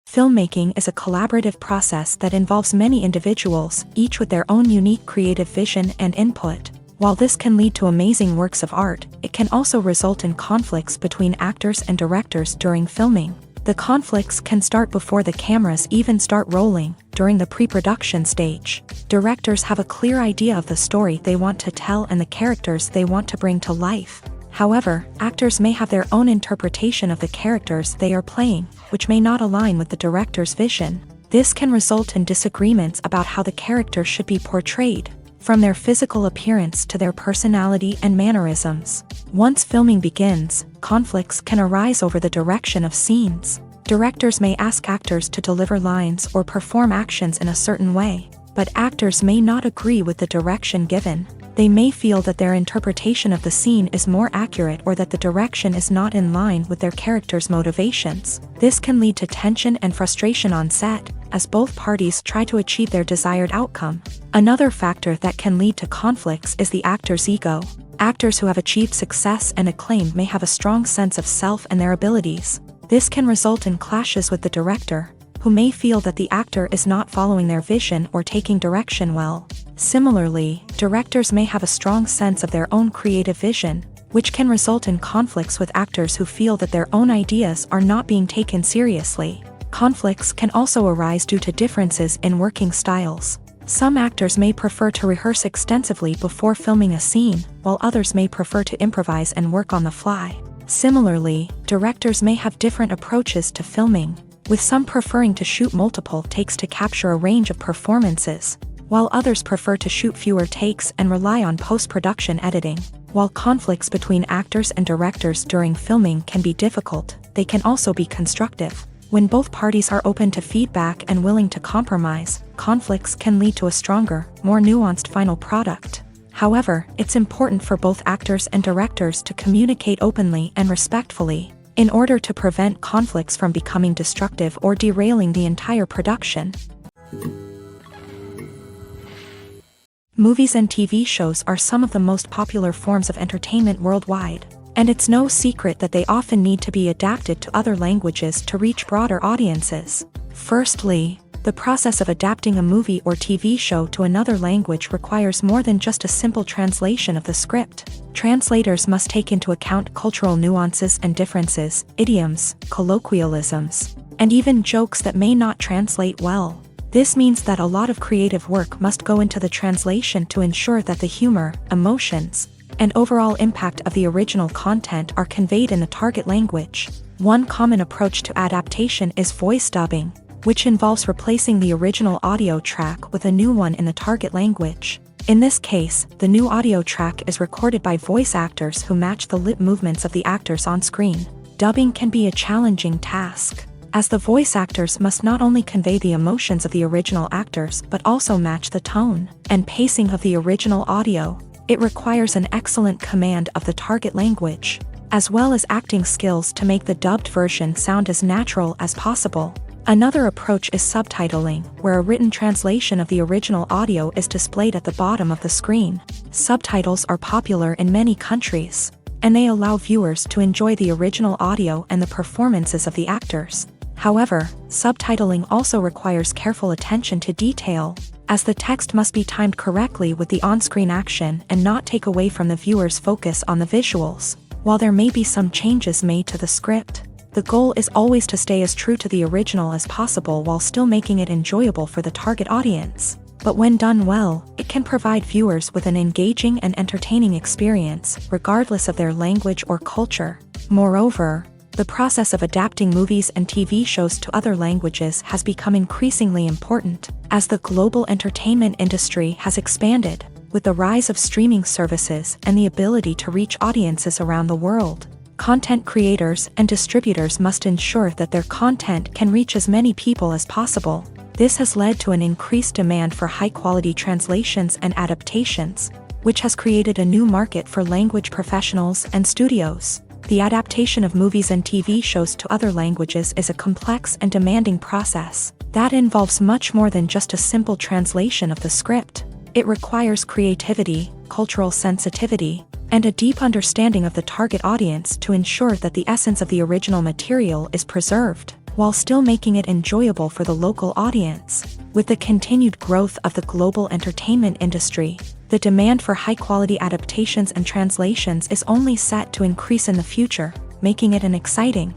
Filmmaking is a collaborative process that involves many individuals, each with their own unique creative vision and input. While this can lead to amazing works of art, it can also result in conflicts between actors and directors during filming. The conflicts can start before the cameras even start rolling, during the pre-production stage. Directors have a clear idea of the story they want to tell and the characters they want to bring to life. However, actors may have their own interpretation of the characters they are playing, which may not align with the director's vision. This can result in disagreements about how the character should be portrayed, from their physical appearance to their personality and mannerisms. Once filming begins, conflicts can arise over the direction of scenes. Directors may ask actors to deliver lines or perform actions in a certain way, but actors may not agree with the direction given. They may feel that their interpretation of the scene is more accurate or that the direction is not in line with their character's motivations. This can lead to tension and frustration on set, as both parties try to achieve their desired outcome. Another factor that can lead to conflicts is the actor's ego. Actors who have achieved success and acclaim may have a strong sense of self and their abilities. This can result in clashes with the director, who may feel that the actor is not following their vision or taking direction well. Similarly, directors may have a strong sense of their own creative vision, which can result in conflicts with actors who feel that their own ideas are not being taken seriously. Conflicts can also arise due to differences in working styles. Some actors may prefer to rehearse extensively before filming a scene, while others may prefer to improvise and work on the fly. Similarly, directors may have different approaches to filming, with some preferring to shoot multiple takes to capture a range of performances, while others prefer to shoot fewer takes and rely on post-production editing. While conflicts between actors and directors during filming can be difficult, they can also be constructive. When both parties are open to feedback and willing to compromise, conflicts can lead to a stronger, more nuanced final product. However, it's important for both actors and directors to communicate openly and respectfully, in order to prevent conflicts from becoming destructive or derailing the entire production. Movies and TV shows are some of the most popular forms of entertainment worldwide, and it's no secret that they often need to be adapted to other languages to reach broader audiences. Firstly, the process of adapting a movie or TV show to another language requires more than just a simple translation of the script. Translators must take into account cultural nuances and differences, idioms, colloquialisms, and even jokes that may not translate well. This means that a lot of creative work must go into the translation to ensure that the humor, emotions, and overall impact of the original content are conveyed in the target language. One common approach to adaptation is voice dubbing, which involves replacing the original audio track with a new one in the target language. In this case, the new audio track is recorded by voice actors who match the lip movements of the actors on screen. Dubbing can be a challenging task, as the voice actors must not only convey the emotions of the original actors but also match the tone and pacing of the original audio. It requires an excellent command of the target language, as well as acting skills to make the dubbed version sound as natural as possible. Another approach is subtitling, where a written translation of the original audio is displayed at the bottom of the screen. Subtitles are popular in many countries, and they allow viewers to enjoy the original audio and the performances of the actors. However, subtitling also requires careful attention to detail, as the text must be timed correctly with the on-screen action and not take away from the viewer's focus on the visuals. While there may be some changes made to the script, the goal is always to stay as true to the original as possible while still making it enjoyable for the target audience. But when done well, it can provide viewers with an engaging and entertaining experience, regardless of their language or culture. Moreover, the process of adapting movies and TV shows to other languages has become increasingly important, as the global entertainment industry has expanded, with the rise of streaming services and the ability to reach audiences around the world. Content creators and distributors must ensure that their content can reach as many people as possible. This has led to an increased demand for high-quality translations and adaptations, which has created a new market for language professionals and studios. The adaptation of movies and TV shows to other languages is a complex and demanding process that involves much more than just a simple translation of the script. It requires creativity, cultural sensitivity, and a deep understanding of the target audience to ensure that the essence of the original material is preserved, while still making it enjoyable for the local audience. With the continued growth of the global entertainment industry, the demand for high-quality adaptations and translations is only set to increase in the future, making it an exciting.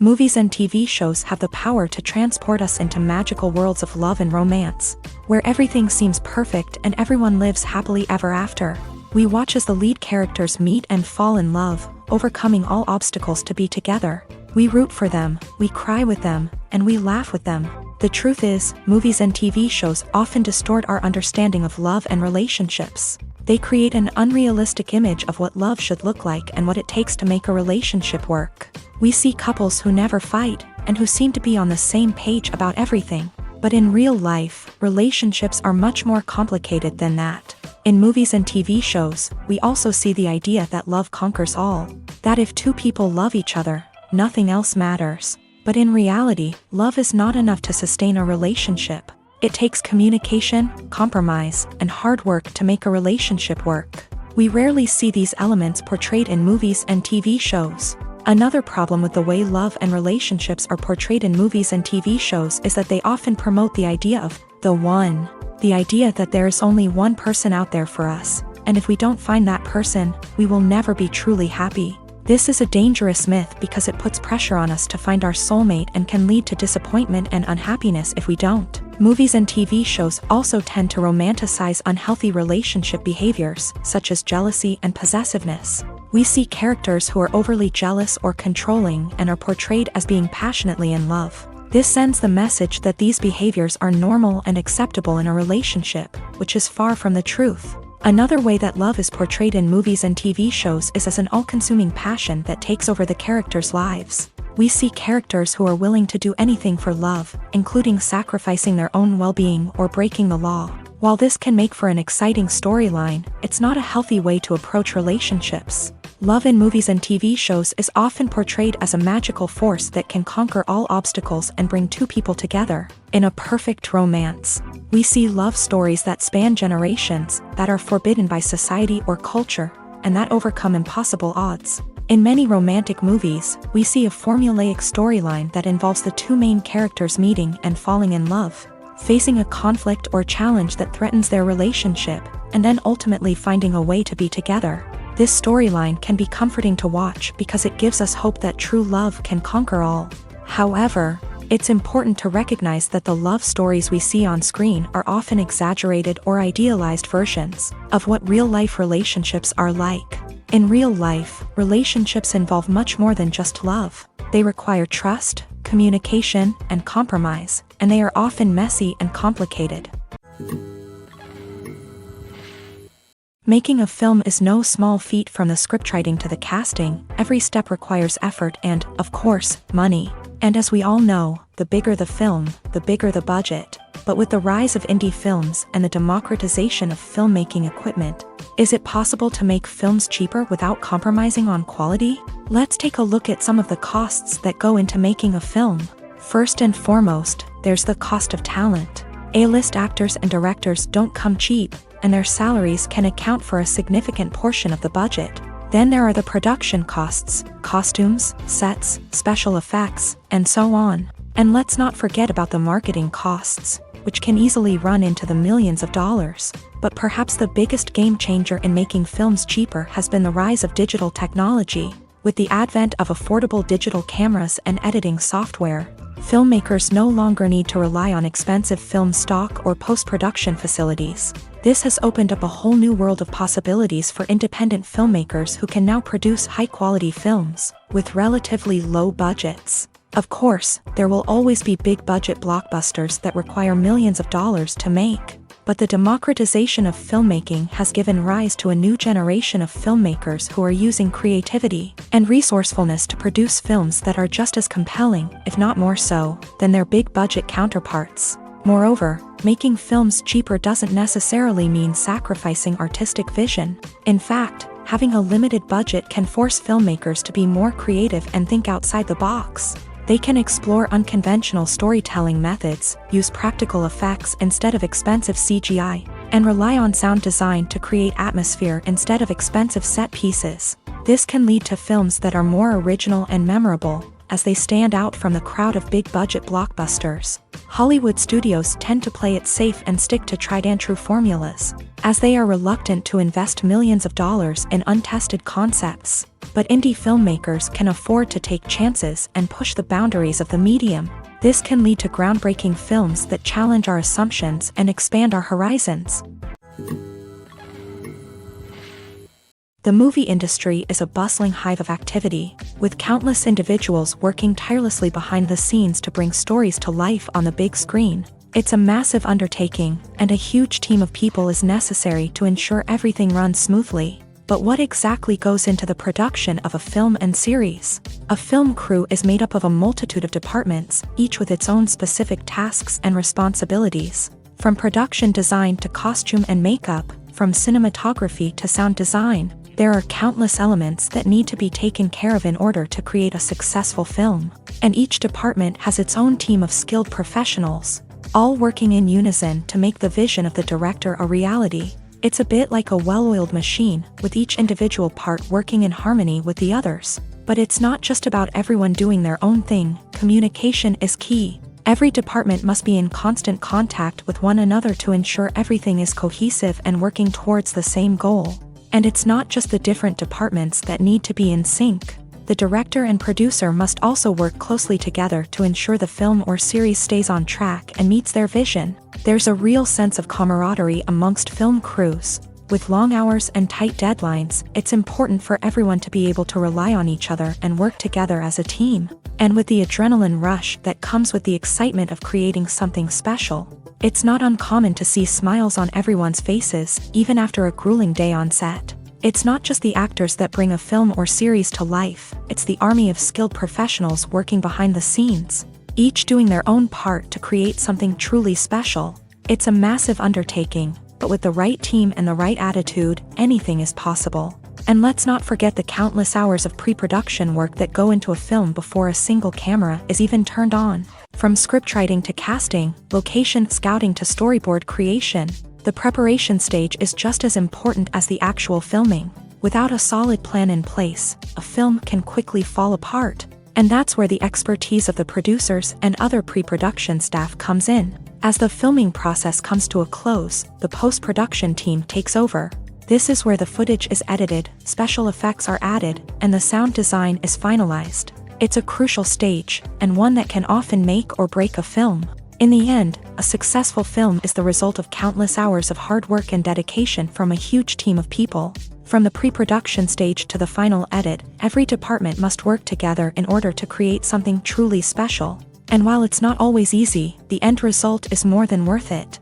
Movies and TV shows have the power to transport us into magical worlds of love and romance, where everything seems perfect and everyone lives happily ever after. We watch as the lead characters meet and fall in love, overcoming all obstacles to be together. We root for them, we cry with them, and we laugh with them. The truth is, movies and TV shows often distort our understanding of love and relationships. They create an unrealistic image of what love should look like and what it takes to make a relationship work. We see couples who never fight, and who seem to be on the same page about everything. But in real life, relationships are much more complicated than that. In movies and TV shows, we also see the idea that love conquers all. That if two people love each other, nothing else matters. But in reality, love is not enough to sustain a relationship. It takes communication, compromise, and hard work to make a relationship work. We rarely see these elements portrayed in movies and TV shows. Another problem with the way love and relationships are portrayed in movies and TV shows is that they often promote the idea of the one. The idea that there is only one person out there for us, and if we don't find that person, we will never be truly happy. This is a dangerous myth because it puts pressure on us to find our soulmate and can lead to disappointment and unhappiness if we don't. Movies and TV shows also tend to romanticize unhealthy relationship behaviors, such as jealousy and possessiveness. We see characters who are overly jealous or controlling and are portrayed as being passionately in love. This sends the message that these behaviors are normal and acceptable in a relationship, which is far from the truth. Another way that love is portrayed in movies and TV shows is as an all-consuming passion that takes over the characters' lives. We see characters who are willing to do anything for love, including sacrificing their own well-being or breaking the law. While this can make for an exciting storyline, it's not a healthy way to approach relationships. Love in movies and TV shows is often portrayed as a magical force that can conquer all obstacles and bring two people together in a perfect romance. We see love stories that span generations, that are forbidden by society or culture, and that overcome impossible odds. In many romantic movies, we see a formulaic storyline that involves the two main characters meeting and falling in love, facing a conflict or challenge that threatens their relationship, and then ultimately finding a way to be together. This storyline can be comforting to watch because it gives us hope that true love can conquer all. However, it's important to recognize that the love stories we see on screen are often exaggerated or idealized versions of what real-life relationships are like. In real life, relationships involve much more than just love. They require trust, communication, and compromise, and they are often messy and complicated. Making a film is no small feat, from the scriptwriting to the casting. Every step requires effort and, of course, money. And as we all know, the bigger the film, the bigger the budget. But with the rise of indie films and the democratization of filmmaking equipment, is it possible to make films cheaper without compromising on quality? Let's take a look at some of the costs that go into making a film. First and foremost, there's the cost of talent. A-list actors and directors don't come cheap, and their salaries can account for a significant portion of the budget. Then there are the production costs, costumes, sets, special effects, and so on. And let's not forget about the marketing costs, which can easily run into the millions of dollars. But perhaps the biggest game changer in making films cheaper has been the rise of digital technology. With the advent of affordable digital cameras and editing software, filmmakers no longer need to rely on expensive film stock or post-production facilities. This has opened up a whole new world of possibilities for independent filmmakers who can now produce high-quality films with relatively low budgets. Of course, there will always be big-budget blockbusters that require millions of dollars to make. But the democratization of filmmaking has given rise to a new generation of filmmakers who are using creativity and resourcefulness to produce films that are just as compelling, if not more so, than their big-budget counterparts. Moreover, making films cheaper doesn't necessarily mean sacrificing artistic vision. In fact, having a limited budget can force filmmakers to be more creative and think outside the box. They can explore unconventional storytelling methods, use practical effects instead of expensive CGI, and rely on sound design to create atmosphere instead of expensive set pieces. This can lead to films that are more original and memorable, as they stand out from the crowd of big-budget blockbusters. Hollywood studios tend to play it safe and stick to tried-and-true formulas, as they are reluctant to invest millions of dollars in untested concepts. But indie filmmakers can afford to take chances and push the boundaries of the medium. This can lead to groundbreaking films that challenge our assumptions and expand our horizons. The movie industry is a bustling hive of activity, with countless individuals working tirelessly behind the scenes to bring stories to life on the big screen. It's a massive undertaking, and a huge team of people is necessary to ensure everything runs smoothly. But what exactly goes into the production of a film and series? A film crew is made up of a multitude of departments, each with its own specific tasks and responsibilities. From production design to costume and makeup, from cinematography to sound design, there are countless elements that need to be taken care of in order to create a successful film. And each department has its own team of skilled professionals, all working in unison to make the vision of the director a reality. It's a bit like a well-oiled machine, with each individual part working in harmony with the others. But it's not just about everyone doing their own thing. Communication is key. Every department must be in constant contact with one another to ensure everything is cohesive and working towards the same goal. And it's not just the different departments that need to be in sync. The director and producer must also work closely together to ensure the film or series stays on track and meets their vision. There's a real sense of camaraderie amongst film crews. With long hours and tight deadlines, it's important for everyone to be able to rely on each other and work together as a team. And with the adrenaline rush that comes with the excitement of creating something special, it's not uncommon to see smiles on everyone's faces, even after a grueling day on set. It's not just the actors that bring a film or series to life, it's the army of skilled professionals working behind the scenes, each doing their own part to create something truly special. It's a massive undertaking, but with the right team and the right attitude, anything is possible. And let's not forget the countless hours of pre-production work that go into a film before a single camera is even turned on. From scriptwriting to casting, location scouting to storyboard creation, the preparation stage is just as important as the actual filming. Without a solid plan in place, a film can quickly fall apart. And that's where the expertise of the producers and other pre-production staff comes in. As the filming process comes to a close, the post-production team takes over. This is where the footage is edited, special effects are added, and the sound design is finalized. It's a crucial stage, and one that can often make or break a film. In the end, a successful film is the result of countless hours of hard work and dedication from a huge team of people. From the pre-production stage to the final edit, every department must work together in order to create something truly special. And while it's not always easy, the end result is more than worth it.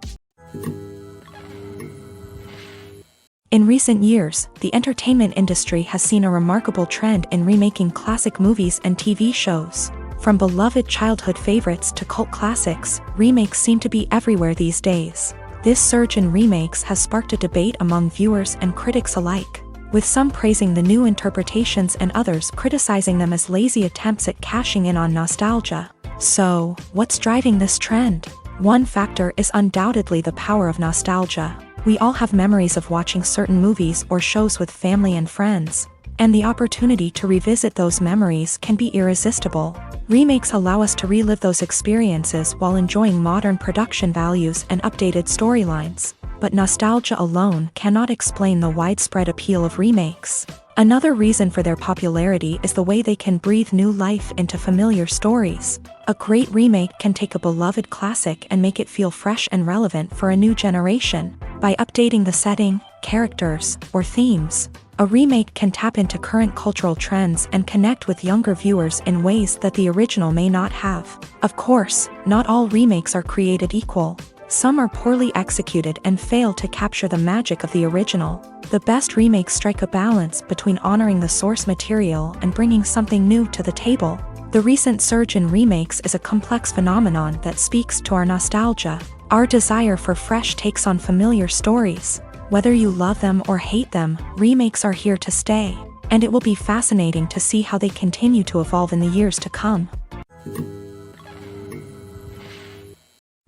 In recent years, the entertainment industry has seen a remarkable trend in remaking classic movies and TV shows. From beloved childhood favorites to cult classics, remakes seem to be everywhere these days. This surge in remakes has sparked a debate among viewers and critics alike, with some praising the new interpretations and others criticizing them as lazy attempts at cashing in on nostalgia. So, what's driving this trend? One factor is undoubtedly the power of nostalgia. We all have memories of watching certain movies or shows with family and friends, and the opportunity to revisit those memories can be irresistible. Remakes allow us to relive those experiences while enjoying modern production values and updated storylines. But nostalgia alone cannot explain the widespread appeal of remakes. Another reason for their popularity is the way they can breathe new life into familiar stories. A great remake can take a beloved classic and make it feel fresh and relevant for a new generation. By updating the setting, characters, or themes, a remake can tap into current cultural trends and connect with younger viewers in ways that the original may not have. Of course, not all remakes are created equal. Some are poorly executed and fail to capture the magic of the original. The best remakes strike a balance between honoring the source material and bringing something new to the table. The recent surge in remakes is a complex phenomenon that speaks to our nostalgia, our desire for fresh takes on familiar stories. Whether you love them or hate them, remakes are here to stay, and it will be fascinating to see how they continue to evolve in the years to come.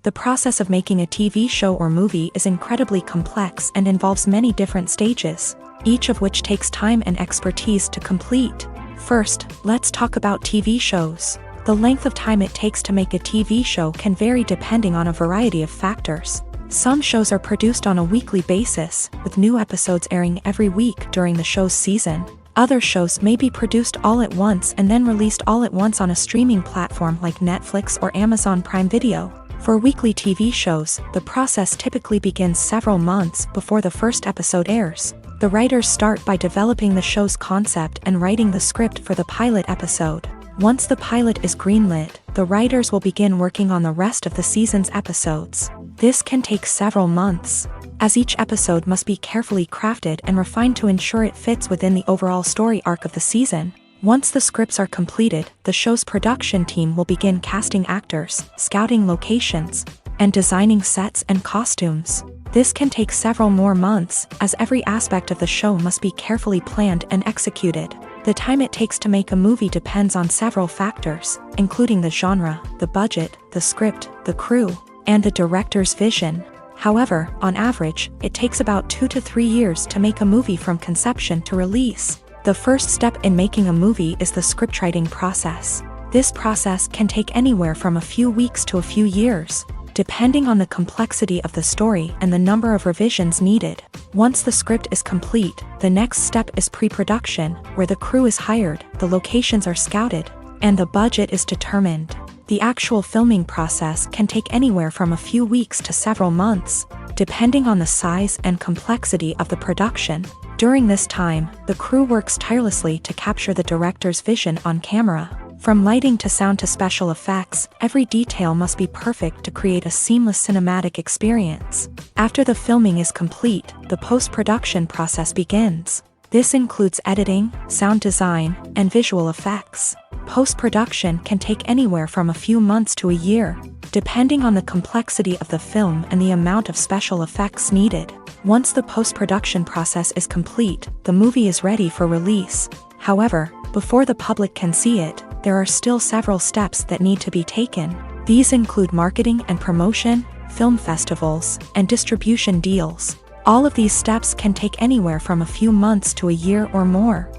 The process of making a TV show or movie is incredibly complex and involves many different stages, each of which takes time and expertise to complete. First, let's talk about TV shows. The length of time it takes to make a TV show can vary depending on a variety of factors. Some shows are produced on a weekly basis, with new episodes airing every week during the show's season. Other shows may be produced all at once and then released all at once on a streaming platform like Netflix or Amazon Prime Video. For weekly TV shows, the process typically begins several months before the first episode airs. The writers start by developing the show's concept and writing the script for the pilot episode. Once the pilot is greenlit, the writers will begin working on the rest of the season's episodes. This can take several months, as each episode must be carefully crafted and refined to ensure it fits within the overall story arc of the season. Once the scripts are completed, the show's production team will begin casting actors, scouting locations, and designing sets and costumes. This can take several more months, as every aspect of the show must be carefully planned and executed. The time it takes to make a movie depends on several factors, including the genre, the budget, the script, the crew, and the director's vision. However, on average, it takes about 2 to 3 years to make a movie from conception to release. The first step in making a movie is the scriptwriting process. This process can take anywhere from a few weeks to a few years, depending on the complexity of the story and the number of revisions needed. Once the script is complete, the next step is pre-production, where the crew is hired, the locations are scouted, and the budget is determined. The actual filming process can take anywhere from a few weeks to several months, depending on the size and complexity of the production. During this time, the crew works tirelessly to capture the director's vision on camera. From lighting to sound to special effects, every detail must be perfect to create a seamless cinematic experience. After the filming is complete, the post-production process begins. This includes editing, sound design, and visual effects. Post-production can take anywhere from a few months to a year, depending on the complexity of the film and the amount of special effects needed. Once the post-production process is complete, the movie is ready for release. However, before the public can see it, there are still several steps that need to be taken. These include marketing and promotion, film festivals, and distribution deals. All of these steps can take anywhere from a few months to a year or more.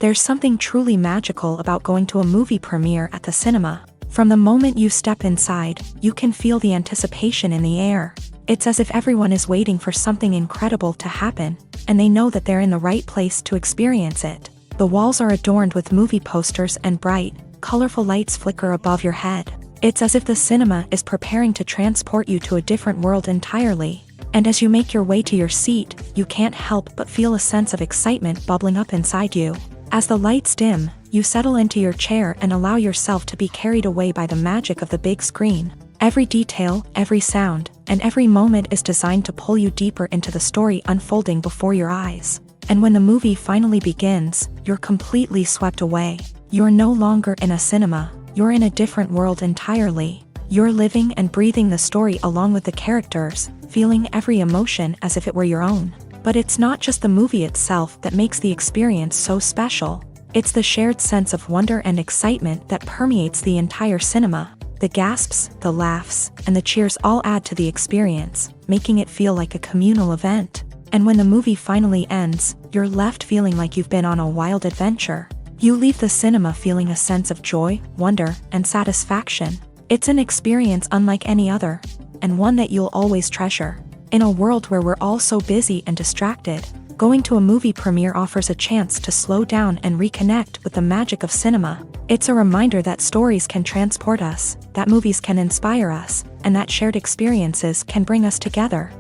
There's something truly magical about going to a movie premiere at the cinema. From the moment you step inside, you can feel the anticipation in the air. It's as if everyone is waiting for something incredible to happen, and they know that they're in the right place to experience it. The walls are adorned with movie posters and bright, colorful lights flicker above your head. It's as if the cinema is preparing to transport you to a different world entirely. And as you make your way to your seat, you can't help but feel a sense of excitement bubbling up inside you. As the lights dim, you settle into your chair and allow yourself to be carried away by the magic of the big screen. Every detail, every sound, and every moment is designed to pull you deeper into the story unfolding before your eyes. And when the movie finally begins, you're completely swept away. You're no longer in a cinema, you're in a different world entirely. You're living and breathing the story along with the characters, feeling every emotion as if it were your own. But it's not just the movie itself that makes the experience so special. It's the shared sense of wonder and excitement that permeates the entire cinema. The gasps, the laughs, and the cheers all add to the experience, making it feel like a communal event. And when the movie finally ends, you're left feeling like you've been on a wild adventure. You leave the cinema feeling a sense of joy, wonder, and satisfaction. It's an experience unlike any other, and one that you'll always treasure. In a world where we're all so busy and distracted, going to a movie premiere offers a chance to slow down and reconnect with the magic of cinema. It's a reminder that stories can transport us, that movies can inspire us, and that shared experiences can bring us together.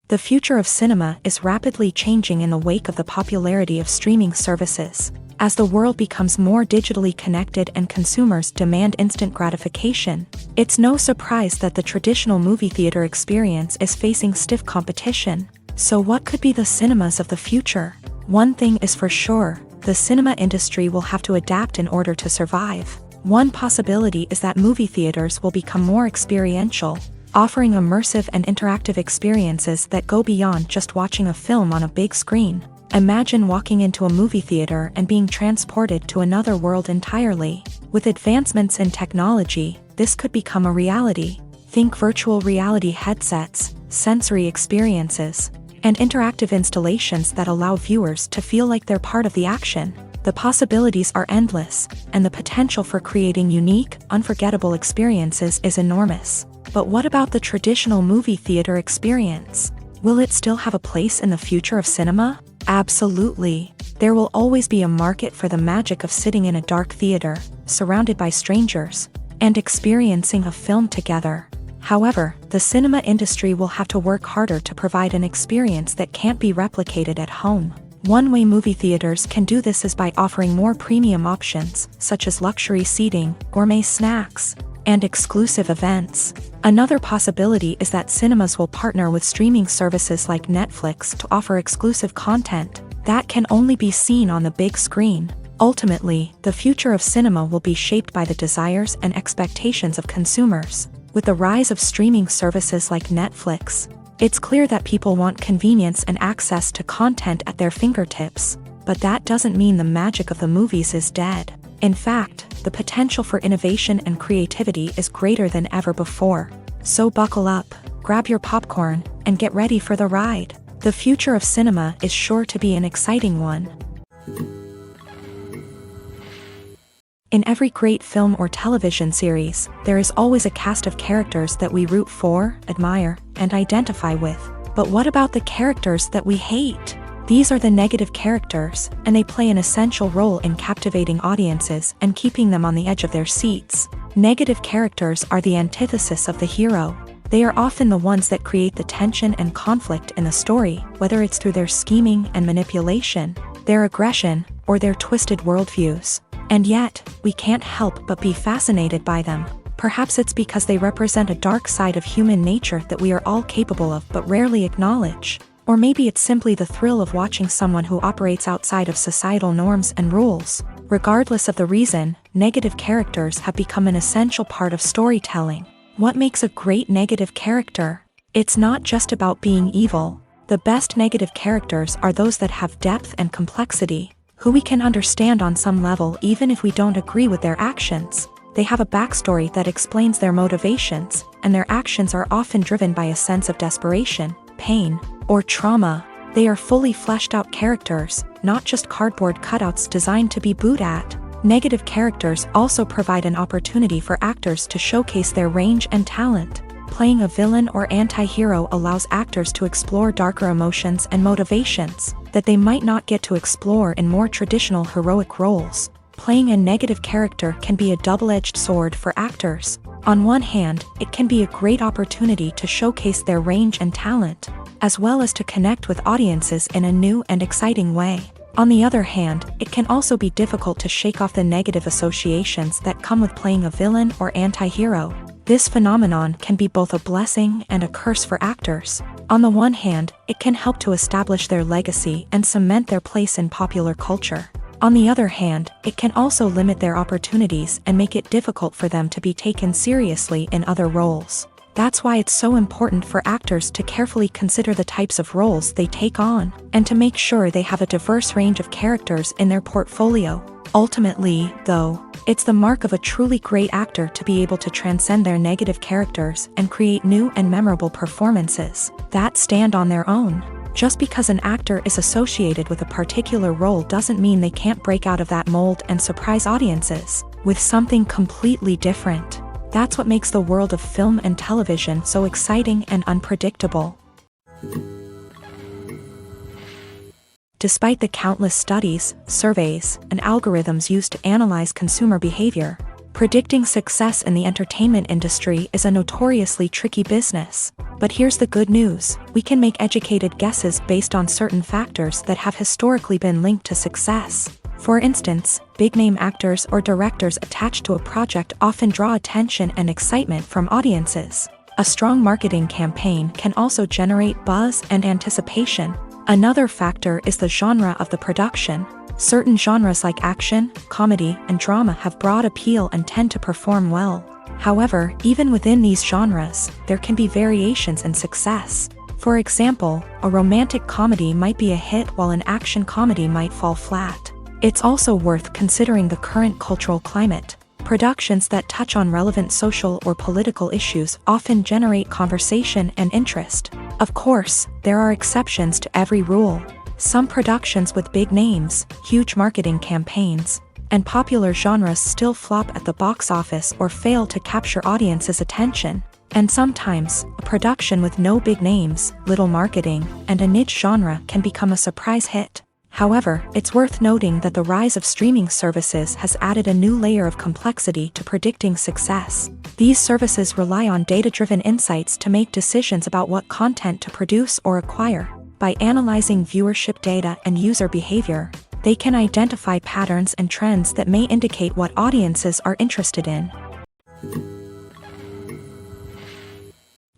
The future of cinema is rapidly changing in the wake of the popularity of streaming services. As the world becomes more digitally connected and consumers demand instant gratification, it's no surprise that the traditional movie theater experience is facing stiff competition. So what could be the cinemas of the future? One thing is for sure, the cinema industry will have to adapt in order to survive. One possibility is that movie theaters will become more experiential, offering immersive and interactive experiences that go beyond just watching a film on a big screen. Imagine walking into a movie theater and being transported to another world entirely. With advancements in technology, this could become a reality. Think virtual reality headsets, sensory experiences, and interactive installations that allow viewers to feel like they're part of the action. The possibilities are endless, and the potential for creating unique, unforgettable experiences is enormous. But what about the traditional movie theater experience? Will it still have a place in the future of cinema? Absolutely. There will always be a market for the magic of sitting in a dark theater, surrounded by strangers, and experiencing a film together. However, the cinema industry will have to work harder to provide an experience that can't be replicated at home. One way movie theaters can do this is by offering more premium options, such as luxury seating, gourmet snacks, and exclusive events. Another possibility is that cinemas will partner with streaming services like Netflix to offer exclusive content that can only be seen on the big screen. Ultimately, the future of cinema will be shaped by the desires and expectations of consumers. With the rise of streaming services like Netflix, it's clear that people want convenience and access to content at their fingertips. But that doesn't mean the magic of the movies is dead. In fact, the potential for innovation and creativity is greater than ever before. So buckle up, grab your popcorn, and get ready for the ride. The future of cinema is sure to be an exciting one. In every great film or television series, there is always a cast of characters that we root for, admire, and identify with. But what about the characters that we hate? These are the negative characters, and they play an essential role in captivating audiences and keeping them on the edge of their seats. Negative characters are the antithesis of the hero. They are often the ones that create the tension and conflict in the story, whether it's through their scheming and manipulation, their aggression, or their twisted worldviews. And yet, we can't help but be fascinated by them. Perhaps it's because they represent a dark side of human nature that we are all capable of but rarely acknowledge. Or maybe it's simply the thrill of watching someone who operates outside of societal norms and rules. Regardless of the reason, negative characters have become an essential part of storytelling. What makes a great negative character? It's not just about being evil. The best negative characters are those that have depth and complexity, who we can understand on some level even if we don't agree with their actions. They have a backstory that explains their motivations, and their actions are often driven by a sense of desperation, pain, or trauma. They are fully fleshed out characters, not just cardboard cutouts designed to be booed at. Negative characters also provide an opportunity for actors to showcase their range and talent. Playing a villain or anti-hero allows actors to explore darker emotions and motivations that they might not get to explore in more traditional heroic roles. Playing a negative character can be a double-edged sword for actors. On one hand, it can be a great opportunity to showcase their range and talent, as well as to connect with audiences in a new and exciting way. On the other hand, it can also be difficult to shake off the negative associations that come with playing a villain or anti-hero. This phenomenon can be both a blessing and a curse for actors. On the one hand, it can help to establish their legacy and cement their place in popular culture. On the other hand, it can also limit their opportunities and make it difficult for them to be taken seriously in other roles. That's why it's so important for actors to carefully consider the types of roles they take on, and to make sure they have a diverse range of characters in their portfolio. Ultimately, though, it's the mark of a truly great actor to be able to transcend their negative characters and create new and memorable performances that stand on their own. Just because an actor is associated with a particular role doesn't mean they can't break out of that mold and surprise audiences with something completely different. That's what makes the world of film and television so exciting and unpredictable. Despite the countless studies, surveys, and algorithms used to analyze consumer behavior, predicting success in the entertainment industry is a notoriously tricky business. But here's the good news: we can make educated guesses based on certain factors that have historically been linked to success. For instance, big-name actors or directors attached to a project often draw attention and excitement from audiences. A strong marketing campaign can also generate buzz and anticipation. Another factor is the genre of the production. Certain genres like action, comedy, and drama have broad appeal and tend to perform well. However, even within these genres, there can be variations in success. For example, a romantic comedy might be a hit while an action comedy might fall flat. It's also worth considering the current cultural climate. Productions that touch on relevant social or political issues often generate conversation and interest. Of course, there are exceptions to every rule. Some productions with big names, huge marketing campaigns, and popular genres still flop at the box office or fail to capture audiences' attention. And sometimes, a production with no big names, little marketing, and a niche genre can become a surprise hit. However, it's worth noting that the rise of streaming services has added a new layer of complexity to predicting success. These services rely on data-driven insights to make decisions about what content to produce or acquire. By analyzing viewership data and user behavior, they can identify patterns and trends that may indicate what audiences are interested in.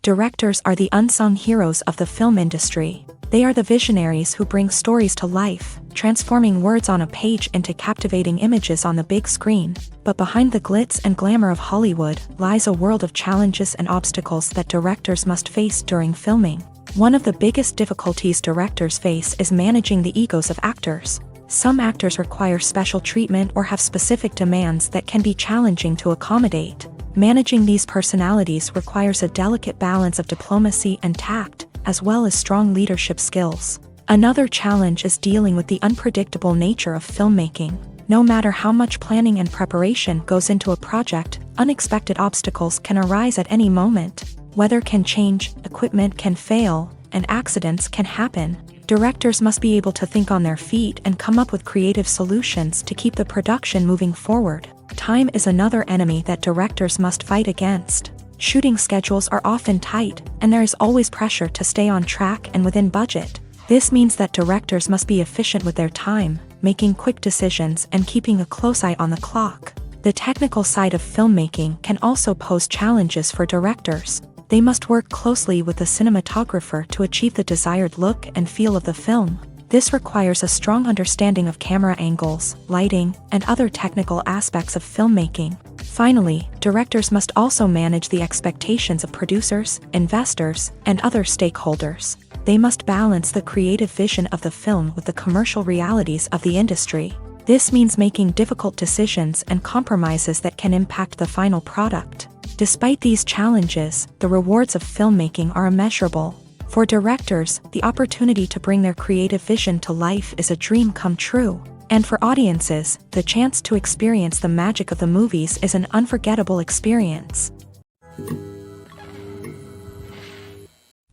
Directors are the unsung heroes of the film industry. They are the visionaries who bring stories to life, transforming words on a page into captivating images on the big screen. But behind the glitz and glamour of Hollywood lies a world of challenges and obstacles that directors must face during filming. One of the biggest difficulties directors face is managing the egos of actors. Some actors require special treatment or have specific demands that can be challenging to accommodate. Managing these personalities requires a delicate balance of diplomacy and tact, as well as strong leadership skills. Another challenge is dealing with the unpredictable nature of filmmaking. No matter how much planning and preparation goes into a project, unexpected obstacles can arise at any moment. Weather can change, equipment can fail, and accidents can happen. Directors must be able to think on their feet and come up with creative solutions to keep the production moving forward. Time is another enemy that directors must fight against. Shooting schedules are often tight, and there is always pressure to stay on track and within budget. This means that directors must be efficient with their time, making quick decisions and keeping a close eye on the clock. The technical side of filmmaking can also pose challenges for directors. They must work closely with the cinematographer to achieve the desired look and feel of the film. This requires a strong understanding of camera angles, lighting, and other technical aspects of filmmaking. Finally, directors must also manage the expectations of producers, investors, and other stakeholders. They must balance the creative vision of the film with the commercial realities of the industry. This means making difficult decisions and compromises that can impact the final product. Despite these challenges, the rewards of filmmaking are immeasurable. For directors, the opportunity to bring their creative vision to life is a dream come true. And for audiences, the chance to experience the magic of the movies is an unforgettable experience.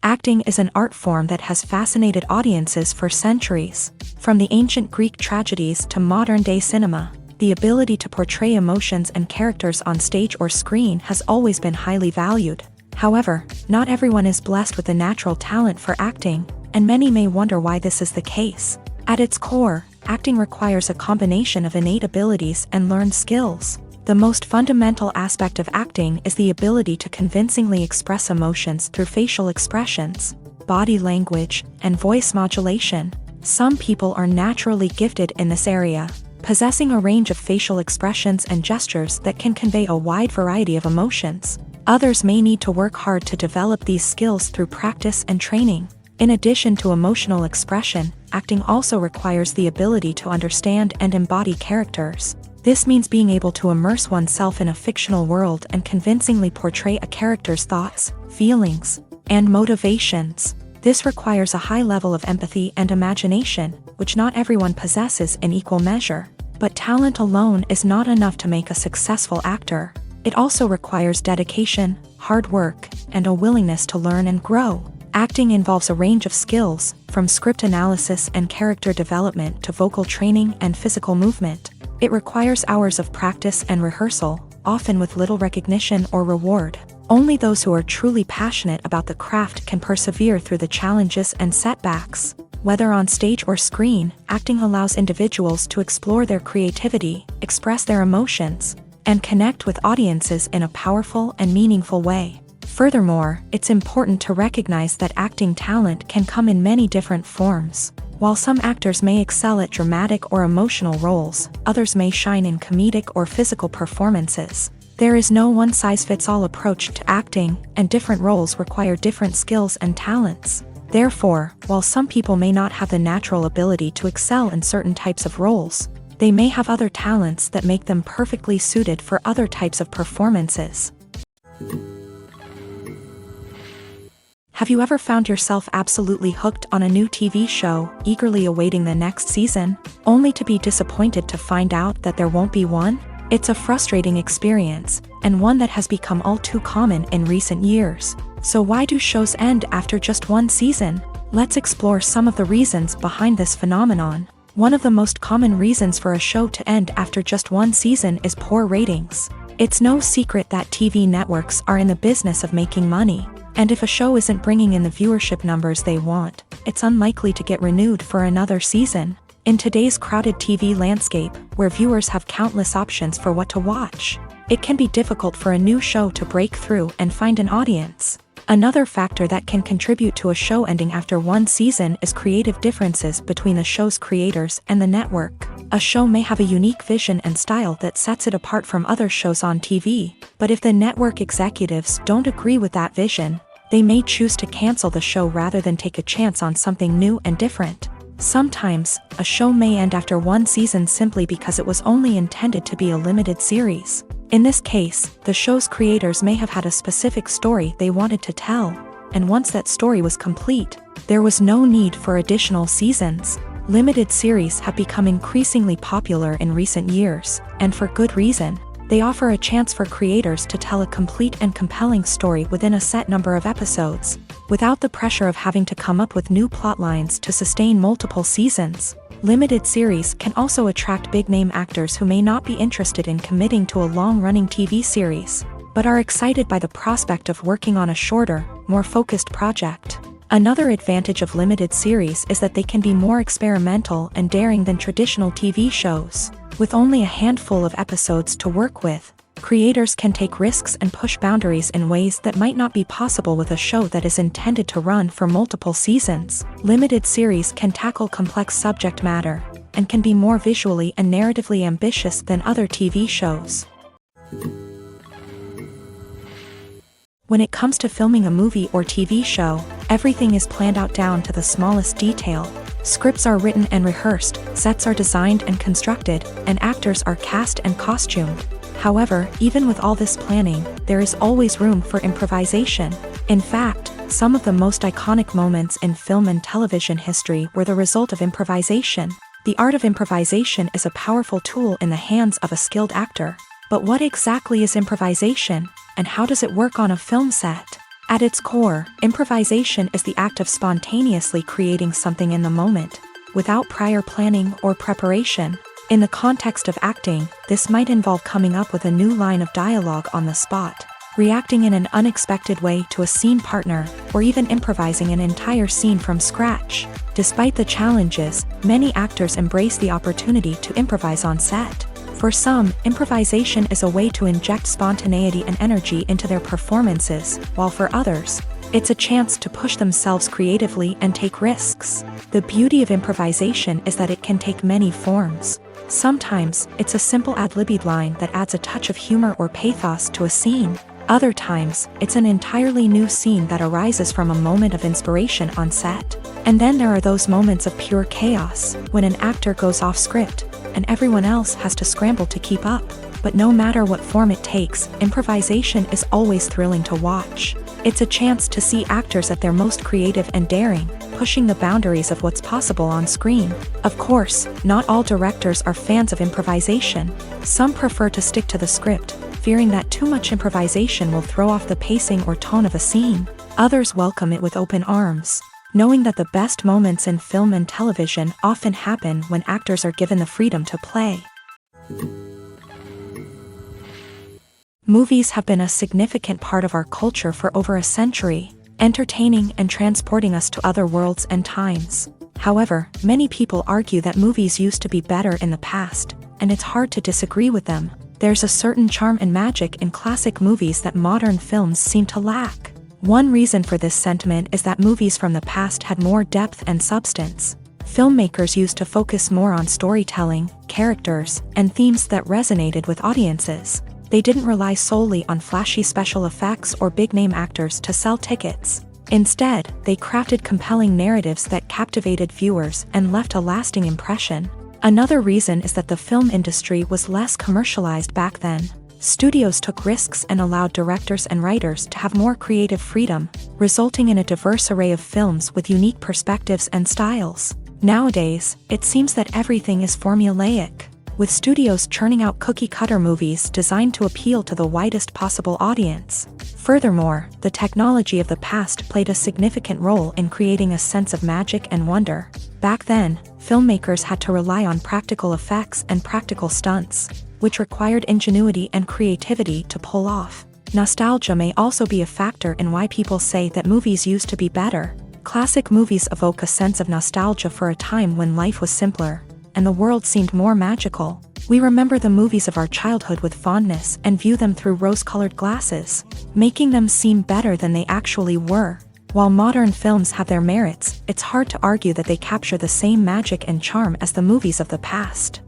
Acting is an art form that has fascinated audiences for centuries. From the ancient Greek tragedies to modern-day cinema, the ability to portray emotions and characters on stage or screen has always been highly valued. However, not everyone is blessed with the natural talent for acting, and many may wonder why this is the case. At its core, acting requires a combination of innate abilities and learned skills. The most fundamental aspect of acting is the ability to convincingly express emotions through facial expressions. body language, and voice modulation. Some people are naturally gifted in this area, possessing a range of facial expressions and gestures that can convey a wide variety of emotions. Others may need to work hard to develop these skills through practice and training. In addition to emotional expression, acting also requires the ability to understand and embody characters. This means being able to immerse oneself in a fictional world and convincingly portray a character's thoughts, feelings, and motivations. This requires a high level of empathy and imagination, which not everyone possesses in equal measure. But talent alone is not enough to make a successful actor. It also requires dedication, hard work, and a willingness to learn and grow. Acting involves a range of skills, from script analysis and character development to vocal training and physical movement. It requires hours of practice and rehearsal, often with little recognition or reward. Only those who are truly passionate about the craft can persevere through the challenges and setbacks. Whether on stage or screen, acting allows individuals to explore their creativity, express their emotions, and connect with audiences in a powerful and meaningful way. Furthermore, it's important to recognize that acting talent can come in many different forms. While some actors may excel at dramatic or emotional roles, others may shine in comedic or physical performances. There is no one-size-fits-all approach to acting, and different roles require different skills and talents. Therefore, while some people may not have the natural ability to excel in certain types of roles, they may have other talents that make them perfectly suited for other types of performances. Have you ever found yourself absolutely hooked on a new TV show, eagerly awaiting the next season, only to be disappointed to find out that there won't be one? It's a frustrating experience, and one that has become all too common in recent years. So why do shows end after just one season? Let's explore some of the reasons behind this phenomenon. One of the most common reasons for a show to end after just one season is poor ratings. It's no secret that TV networks are in the business of making money. And if a show isn't bringing in the viewership numbers they want, it's unlikely to get renewed for another season. In today's crowded TV landscape, where viewers have countless options for what to watch, it can be difficult for a new show to break through and find an audience. Another factor that can contribute to a show ending after one season is creative differences between the show's creators and the network. A show may have a unique vision and style that sets it apart from other shows on TV, but if the network executives don't agree with that vision, they may choose to cancel the show rather than take a chance on something new and different. Sometimes, a show may end after one season simply because it was only intended to be a limited series. In this case, the show's creators may have had a specific story they wanted to tell, and once that story was complete, there was no need for additional seasons. Limited series have become increasingly popular in recent years, and for good reason. They offer a chance for creators to tell a complete and compelling story within a set number of episodes, without the pressure of having to come up with new plotlines to sustain multiple seasons. Limited series can also attract big-name actors who may not be interested in committing to a long-running TV series, but are excited by the prospect of working on a shorter, more focused project. Another advantage of limited series is that they can be more experimental and daring than traditional TV shows. With only a handful of episodes to work with, creators can take risks and push boundaries in ways that might not be possible with a show that is intended to run for multiple seasons. Limited series can tackle complex subject matter, and can be more visually and narratively ambitious than other TV shows. When it comes to filming a movie or TV show, everything is planned out down to the smallest detail. Scripts are written and rehearsed, sets are designed and constructed, and actors are cast and costumed. However, even with all this planning, there is always room for improvisation. In fact, some of the most iconic moments in film and television history were the result of improvisation. The art of improvisation is a powerful tool in the hands of a skilled actor. But what exactly is improvisation, and how does it work on a film set? At its core, improvisation is the act of spontaneously creating something in the moment, without prior planning or preparation. In the context of acting, this might involve coming up with a new line of dialogue on the spot, reacting in an unexpected way to a scene partner, or even improvising an entire scene from scratch. Despite the challenges, many actors embrace the opportunity to improvise on set. For some, improvisation is a way to inject spontaneity and energy into their performances, while for others, It's a chance to push themselves creatively and take risks. The beauty of improvisation is that it can take many forms. Sometimes, it's a simple ad-libbed line that adds a touch of humor or pathos to a scene. Other times, it's an entirely new scene that arises from a moment of inspiration on set. And then there are those moments of pure chaos, when an actor goes off script, and everyone else has to scramble to keep up. But no matter what form it takes, improvisation is always thrilling to watch. It's a chance to see actors at their most creative and daring, pushing the boundaries of what's possible on screen. Of course, not all directors are fans of improvisation. Some prefer to stick to the script, fearing that too much improvisation will throw off the pacing or tone of a scene. Others welcome it with open arms, knowing that the best moments in film and television often happen when actors are given the freedom to play. Movies have been a significant part of our culture for over a century, entertaining and transporting us to other worlds and times. However, many people argue that movies used to be better in the past, and it's hard to disagree with them. There's a certain charm and magic in classic movies that modern films seem to lack. One reason for this sentiment is that movies from the past had more depth and substance. Filmmakers used to focus more on storytelling, characters, and themes that resonated with audiences. They didn't rely solely on flashy special effects or big-name actors to sell tickets. Instead, they crafted compelling narratives that captivated viewers and left a lasting impression. Another reason is that the film industry was less commercialized back then. Studios took risks and allowed directors and writers to have more creative freedom, resulting in a diverse array of films with unique perspectives and styles. Nowadays, it seems that everything is formulaic, with studios churning out cookie-cutter movies designed to appeal to the widest possible audience. Furthermore, the technology of the past played a significant role in creating a sense of magic and wonder. Back then, filmmakers had to rely on practical effects and practical stunts, which required ingenuity and creativity to pull off. Nostalgia may also be a factor in why people say that movies used to be better. Classic movies evoke a sense of nostalgia for a time when life was simpler, and the world seemed more magical. We remember the movies of our childhood with fondness and view them through rose-colored glasses, making them seem better than they actually were. While modern films have their merits, it's hard to argue that they capture the same magic and charm as the movies of the past.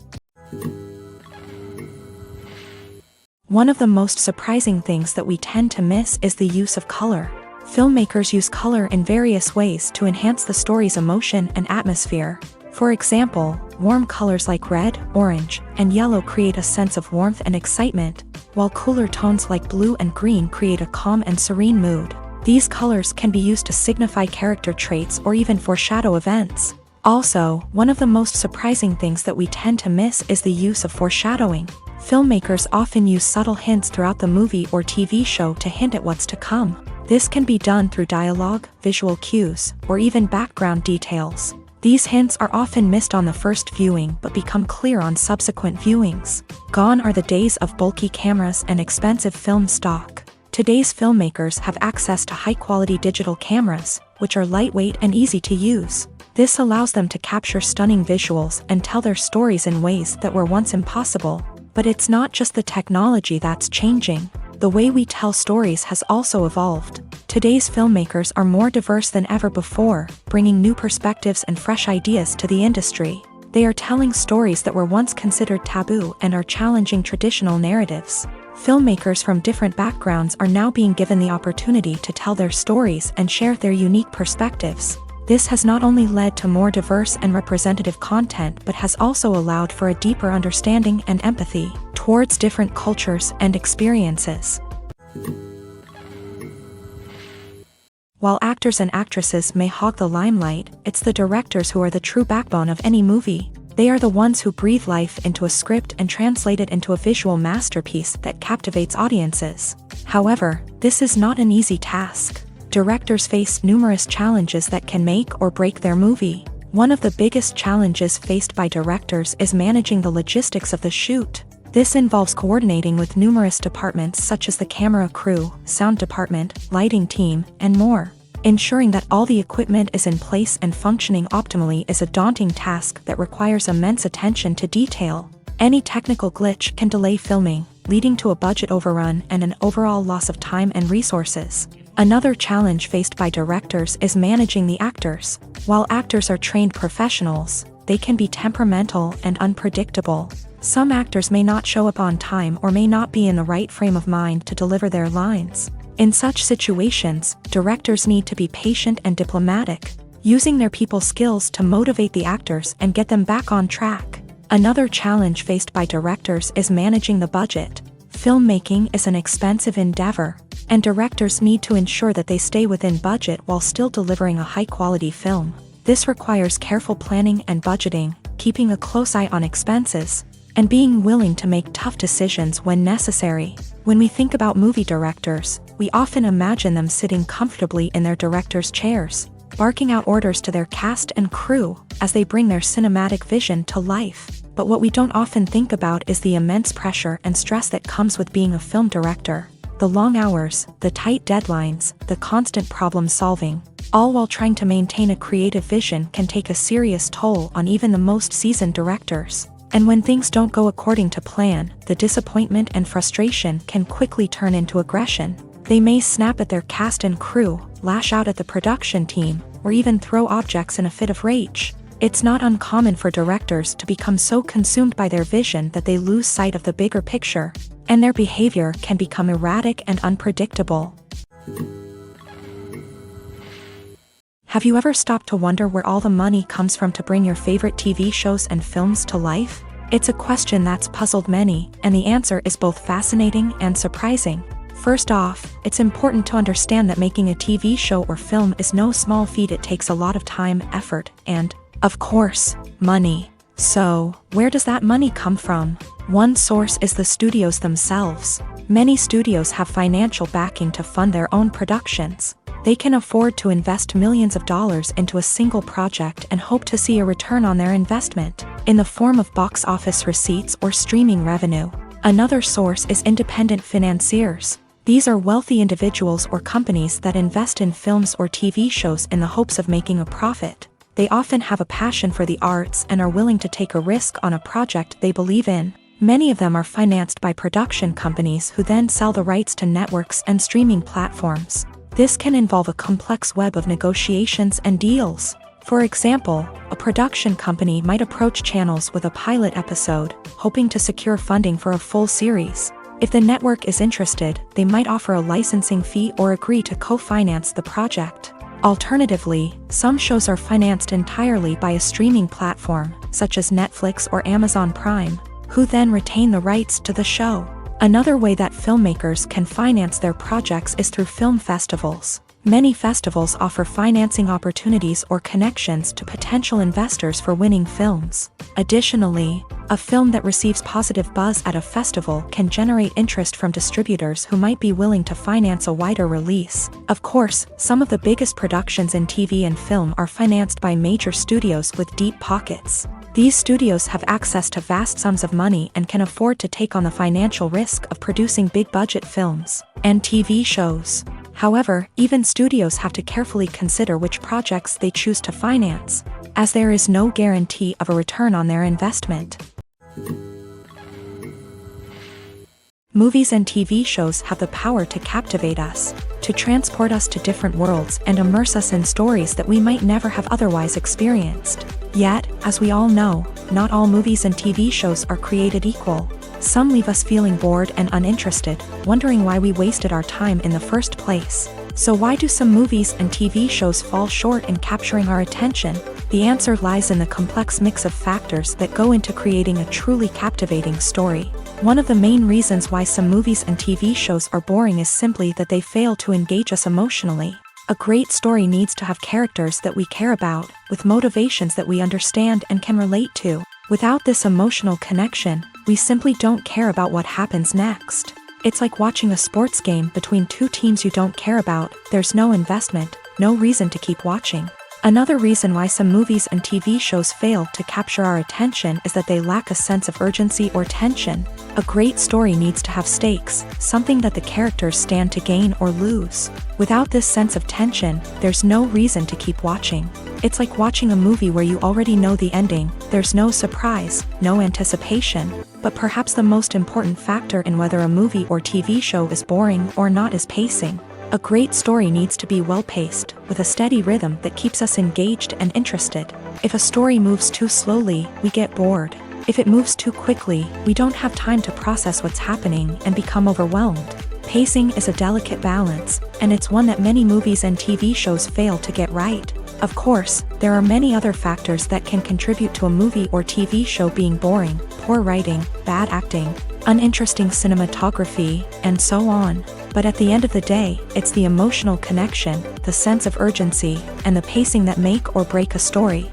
One of the most surprising things that we tend to miss is the use of color. Filmmakers use color in various ways to enhance the story's emotion and atmosphere. For example, warm colors like red, orange, and yellow create a sense of warmth and excitement, while cooler tones like blue and green create a calm and serene mood. These colors can be used to signify character traits or even foreshadow events. Also, one of the most surprising things that we tend to miss is the use of foreshadowing. Filmmakers often use subtle hints throughout the movie or TV show to hint at what's to come. This can be done through dialogue, visual cues, or even background details. These hints are often missed on the first viewing but become clear on subsequent viewings. Gone are the days of bulky cameras and expensive film stock. Today's filmmakers have access to high-quality digital cameras, which are lightweight and easy to use. This allows them to capture stunning visuals and tell their stories in ways that were once impossible. But it's not just the technology that's changing. The way we tell stories has also evolved. Today's filmmakers are more diverse than ever before, bringing new perspectives and fresh ideas to the industry. They are telling stories that were once considered taboo and are challenging traditional narratives. Filmmakers from different backgrounds are now being given the opportunity to tell their stories and share their unique perspectives. This has not only led to more diverse and representative content but has also allowed for a deeper understanding and empathy towards different cultures and experiences. While actors and actresses may hog the limelight, it's the directors who are the true backbone of any movie. They are the ones who breathe life into a script and translate it into a visual masterpiece that captivates audiences. However, this is not an easy task. Directors face numerous challenges that can make or break their movie. One of the biggest challenges faced by directors is managing the logistics of the shoot. This involves coordinating with numerous departments such as the camera crew, sound department, lighting team, and more. Ensuring that all the equipment is in place and functioning optimally is a daunting task that requires immense attention to detail. Any technical glitch can delay filming, leading to a budget overrun and an overall loss of time and resources. Another challenge faced by directors is managing the actors. While actors are trained professionals, they can be temperamental and unpredictable. Some actors may not show up on time or may not be in the right frame of mind to deliver their lines. In such situations, directors need to be patient and diplomatic, using their people skills to motivate the actors and get them back on track. Another challenge faced by directors is managing the budget. Filmmaking is an expensive endeavor, and directors need to ensure that they stay within budget while still delivering a high-quality film. This requires careful planning and budgeting, keeping a close eye on expenses, and being willing to make tough decisions when necessary. When we think about movie directors, we often imagine them sitting comfortably in their director's chairs, barking out orders to their cast and crew as they bring their cinematic vision to life. But what we don't often think about is the immense pressure and stress that comes with being a film director. The long hours, the tight deadlines, the constant problem solving, all while trying to maintain a creative vision can take a serious toll on even the most seasoned directors. And when things don't go according to plan, the disappointment and frustration can quickly turn into aggression. They may snap at their cast and crew, lash out at the production team, or even throw objects in a fit of rage. It's not uncommon for directors to become so consumed by their vision that they lose sight of the bigger picture, and their behavior can become erratic and unpredictable. Have you ever stopped to wonder where all the money comes from to bring your favorite TV shows and films to life? It's a question that's puzzled many, and the answer is both fascinating and surprising. First off, it's important to understand that making a TV show or film is no small feat. It takes a lot of time, effort, and, of course, money. So, where does that money come from? One source is the studios themselves. Many studios have financial backing to fund their own productions. They can afford to invest millions of dollars into a single project and hope to see a return on their investment, in the form of box office receipts or streaming revenue. Another source is independent financiers. These are wealthy individuals or companies that invest in films or TV shows in the hopes of making a profit. They often have a passion for the arts and are willing to take a risk on a project they believe in. Many of them are financed by production companies who then sell the rights to networks and streaming platforms. This can involve a complex web of negotiations and deals. For example, a production company might approach channels with a pilot episode, hoping to secure funding for a full series. If the network is interested, they might offer a licensing fee or agree to co-finance the project. Alternatively, some shows are financed entirely by a streaming platform, such as Netflix or Amazon Prime, who then retain the rights to the show. Another way that filmmakers can finance their projects is through film festivals. Many festivals offer financing opportunities or connections to potential investors for winning films. Additionally, a film that receives positive buzz at a festival can generate interest from distributors who might be willing to finance a wider release. Of course, some of the biggest productions in TV and film are financed by major studios with deep pockets. These studios have access to vast sums of money and can afford to take on the financial risk of producing big-budget films and TV shows. However, even studios have to carefully consider which projects they choose to finance, as there is no guarantee of a return on their investment. Movies and TV shows have the power to captivate us, to transport us to different worlds and immerse us in stories that we might never have otherwise experienced. Yet, as we all know, not all movies and TV shows are created equal. Some leave us feeling bored and uninterested, wondering why we wasted our time in the first place. So why do some movies and TV shows fall short in capturing our attention? The answer lies in the complex mix of factors that go into creating a truly captivating story. One of the main reasons why some movies and TV shows are boring is simply that they fail to engage us emotionally. A great story needs to have characters that we care about, with motivations that we understand and can relate to. Without this emotional connection, we simply don't care about what happens next. It's like watching a sports game between two teams you don't care about. There's no investment, no reason to keep watching. Another reason why some movies and TV shows fail to capture our attention is that they lack a sense of urgency or tension. A great story needs to have stakes, something that the characters stand to gain or lose. Without this sense of tension, there's no reason to keep watching. It's like watching a movie where you already know the ending. There's no surprise, no anticipation. But perhaps the most important factor in whether a movie or TV show is boring or not is pacing. A great story needs to be well-paced, with a steady rhythm that keeps us engaged and interested. If a story moves too slowly, we get bored. If it moves too quickly, we don't have time to process what's happening and become overwhelmed. Pacing is a delicate balance, and it's one that many movies and TV shows fail to get right. Of course, there are many other factors that can contribute to a movie or TV show being boring: poor writing, bad acting, uninteresting cinematography, and so on. But at the end of the day, it's the emotional connection, the sense of urgency, and the pacing that make or break a story.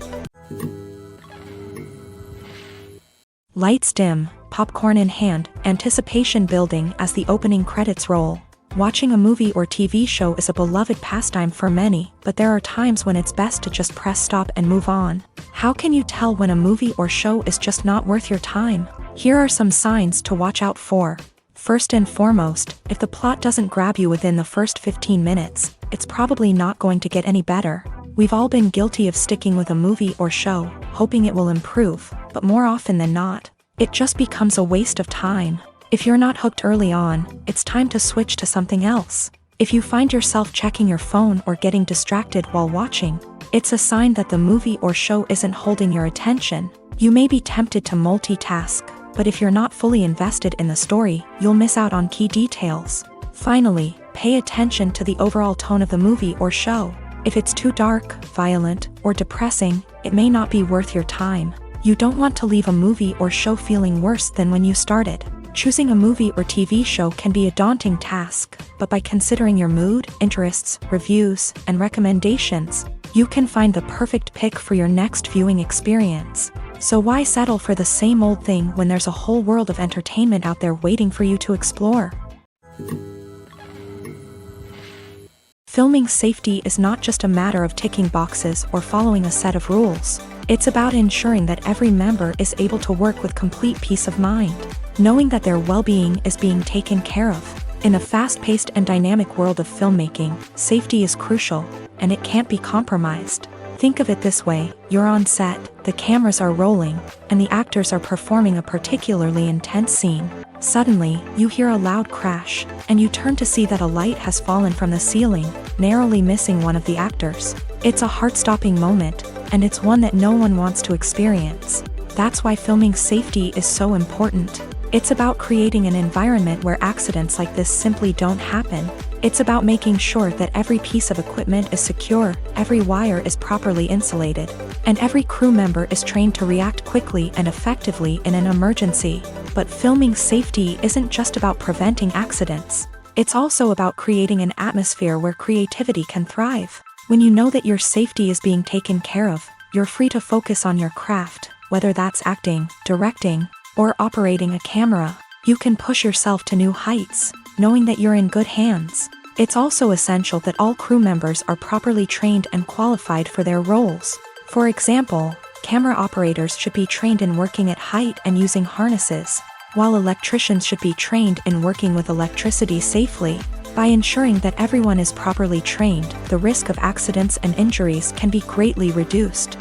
Lights dim, popcorn in hand, anticipation building as the opening credits roll. Watching a movie or TV show is a beloved pastime for many, but there are times when it's best to just press stop and move on. How can you tell when a movie or show is just not worth your time? Here are some signs to watch out for. First and foremost, if the plot doesn't grab you within the first 15 minutes, it's probably not going to get any better. We've all been guilty of sticking with a movie or show, hoping it will improve, but more often than not, it just becomes a waste of time. If you're not hooked early on, it's time to switch to something else. If you find yourself checking your phone or getting distracted while watching, it's a sign that the movie or show isn't holding your attention. You may be tempted to multitask, but if you're not fully invested in the story, you'll miss out on key details. Finally, pay attention to the overall tone of the movie or show. If it's too dark, violent, or depressing, it may not be worth your time. You don't want to leave a movie or show feeling worse than when you started. Choosing a movie or TV show can be a daunting task, but by considering your mood, interests, reviews, and recommendations, you can find the perfect pick for your next viewing experience. So why settle for the same old thing when there's a whole world of entertainment out there waiting for you to explore? Filming safety is not just a matter of ticking boxes or following a set of rules. It's about ensuring that every member is able to work with complete peace of mind, knowing that their well-being is being taken care of. In a fast-paced and dynamic world of filmmaking, safety is crucial, and it can't be compromised. Think of it this way: you're on set, the cameras are rolling, and the actors are performing a particularly intense scene. Suddenly, you hear a loud crash, and you turn to see that a light has fallen from the ceiling, narrowly missing one of the actors. It's a heart-stopping moment, and it's one that no one wants to experience. That's why filming safety is so important. It's about creating an environment where accidents like this simply don't happen. It's about making sure that every piece of equipment is secure, every wire is properly insulated, and every crew member is trained to react quickly and effectively in an emergency. But filming safety isn't just about preventing accidents. It's also about creating an atmosphere where creativity can thrive. When you know that your safety is being taken care of, you're free to focus on your craft, whether that's acting, directing, or operating a camera. You can push yourself to new heights, knowing that you're in good hands. It's also essential that all crew members are properly trained and qualified for their roles. For example, camera operators should be trained in working at height and using harnesses, while electricians should be trained in working with electricity safely. By ensuring that everyone is properly trained, the risk of accidents and injuries can be greatly reduced.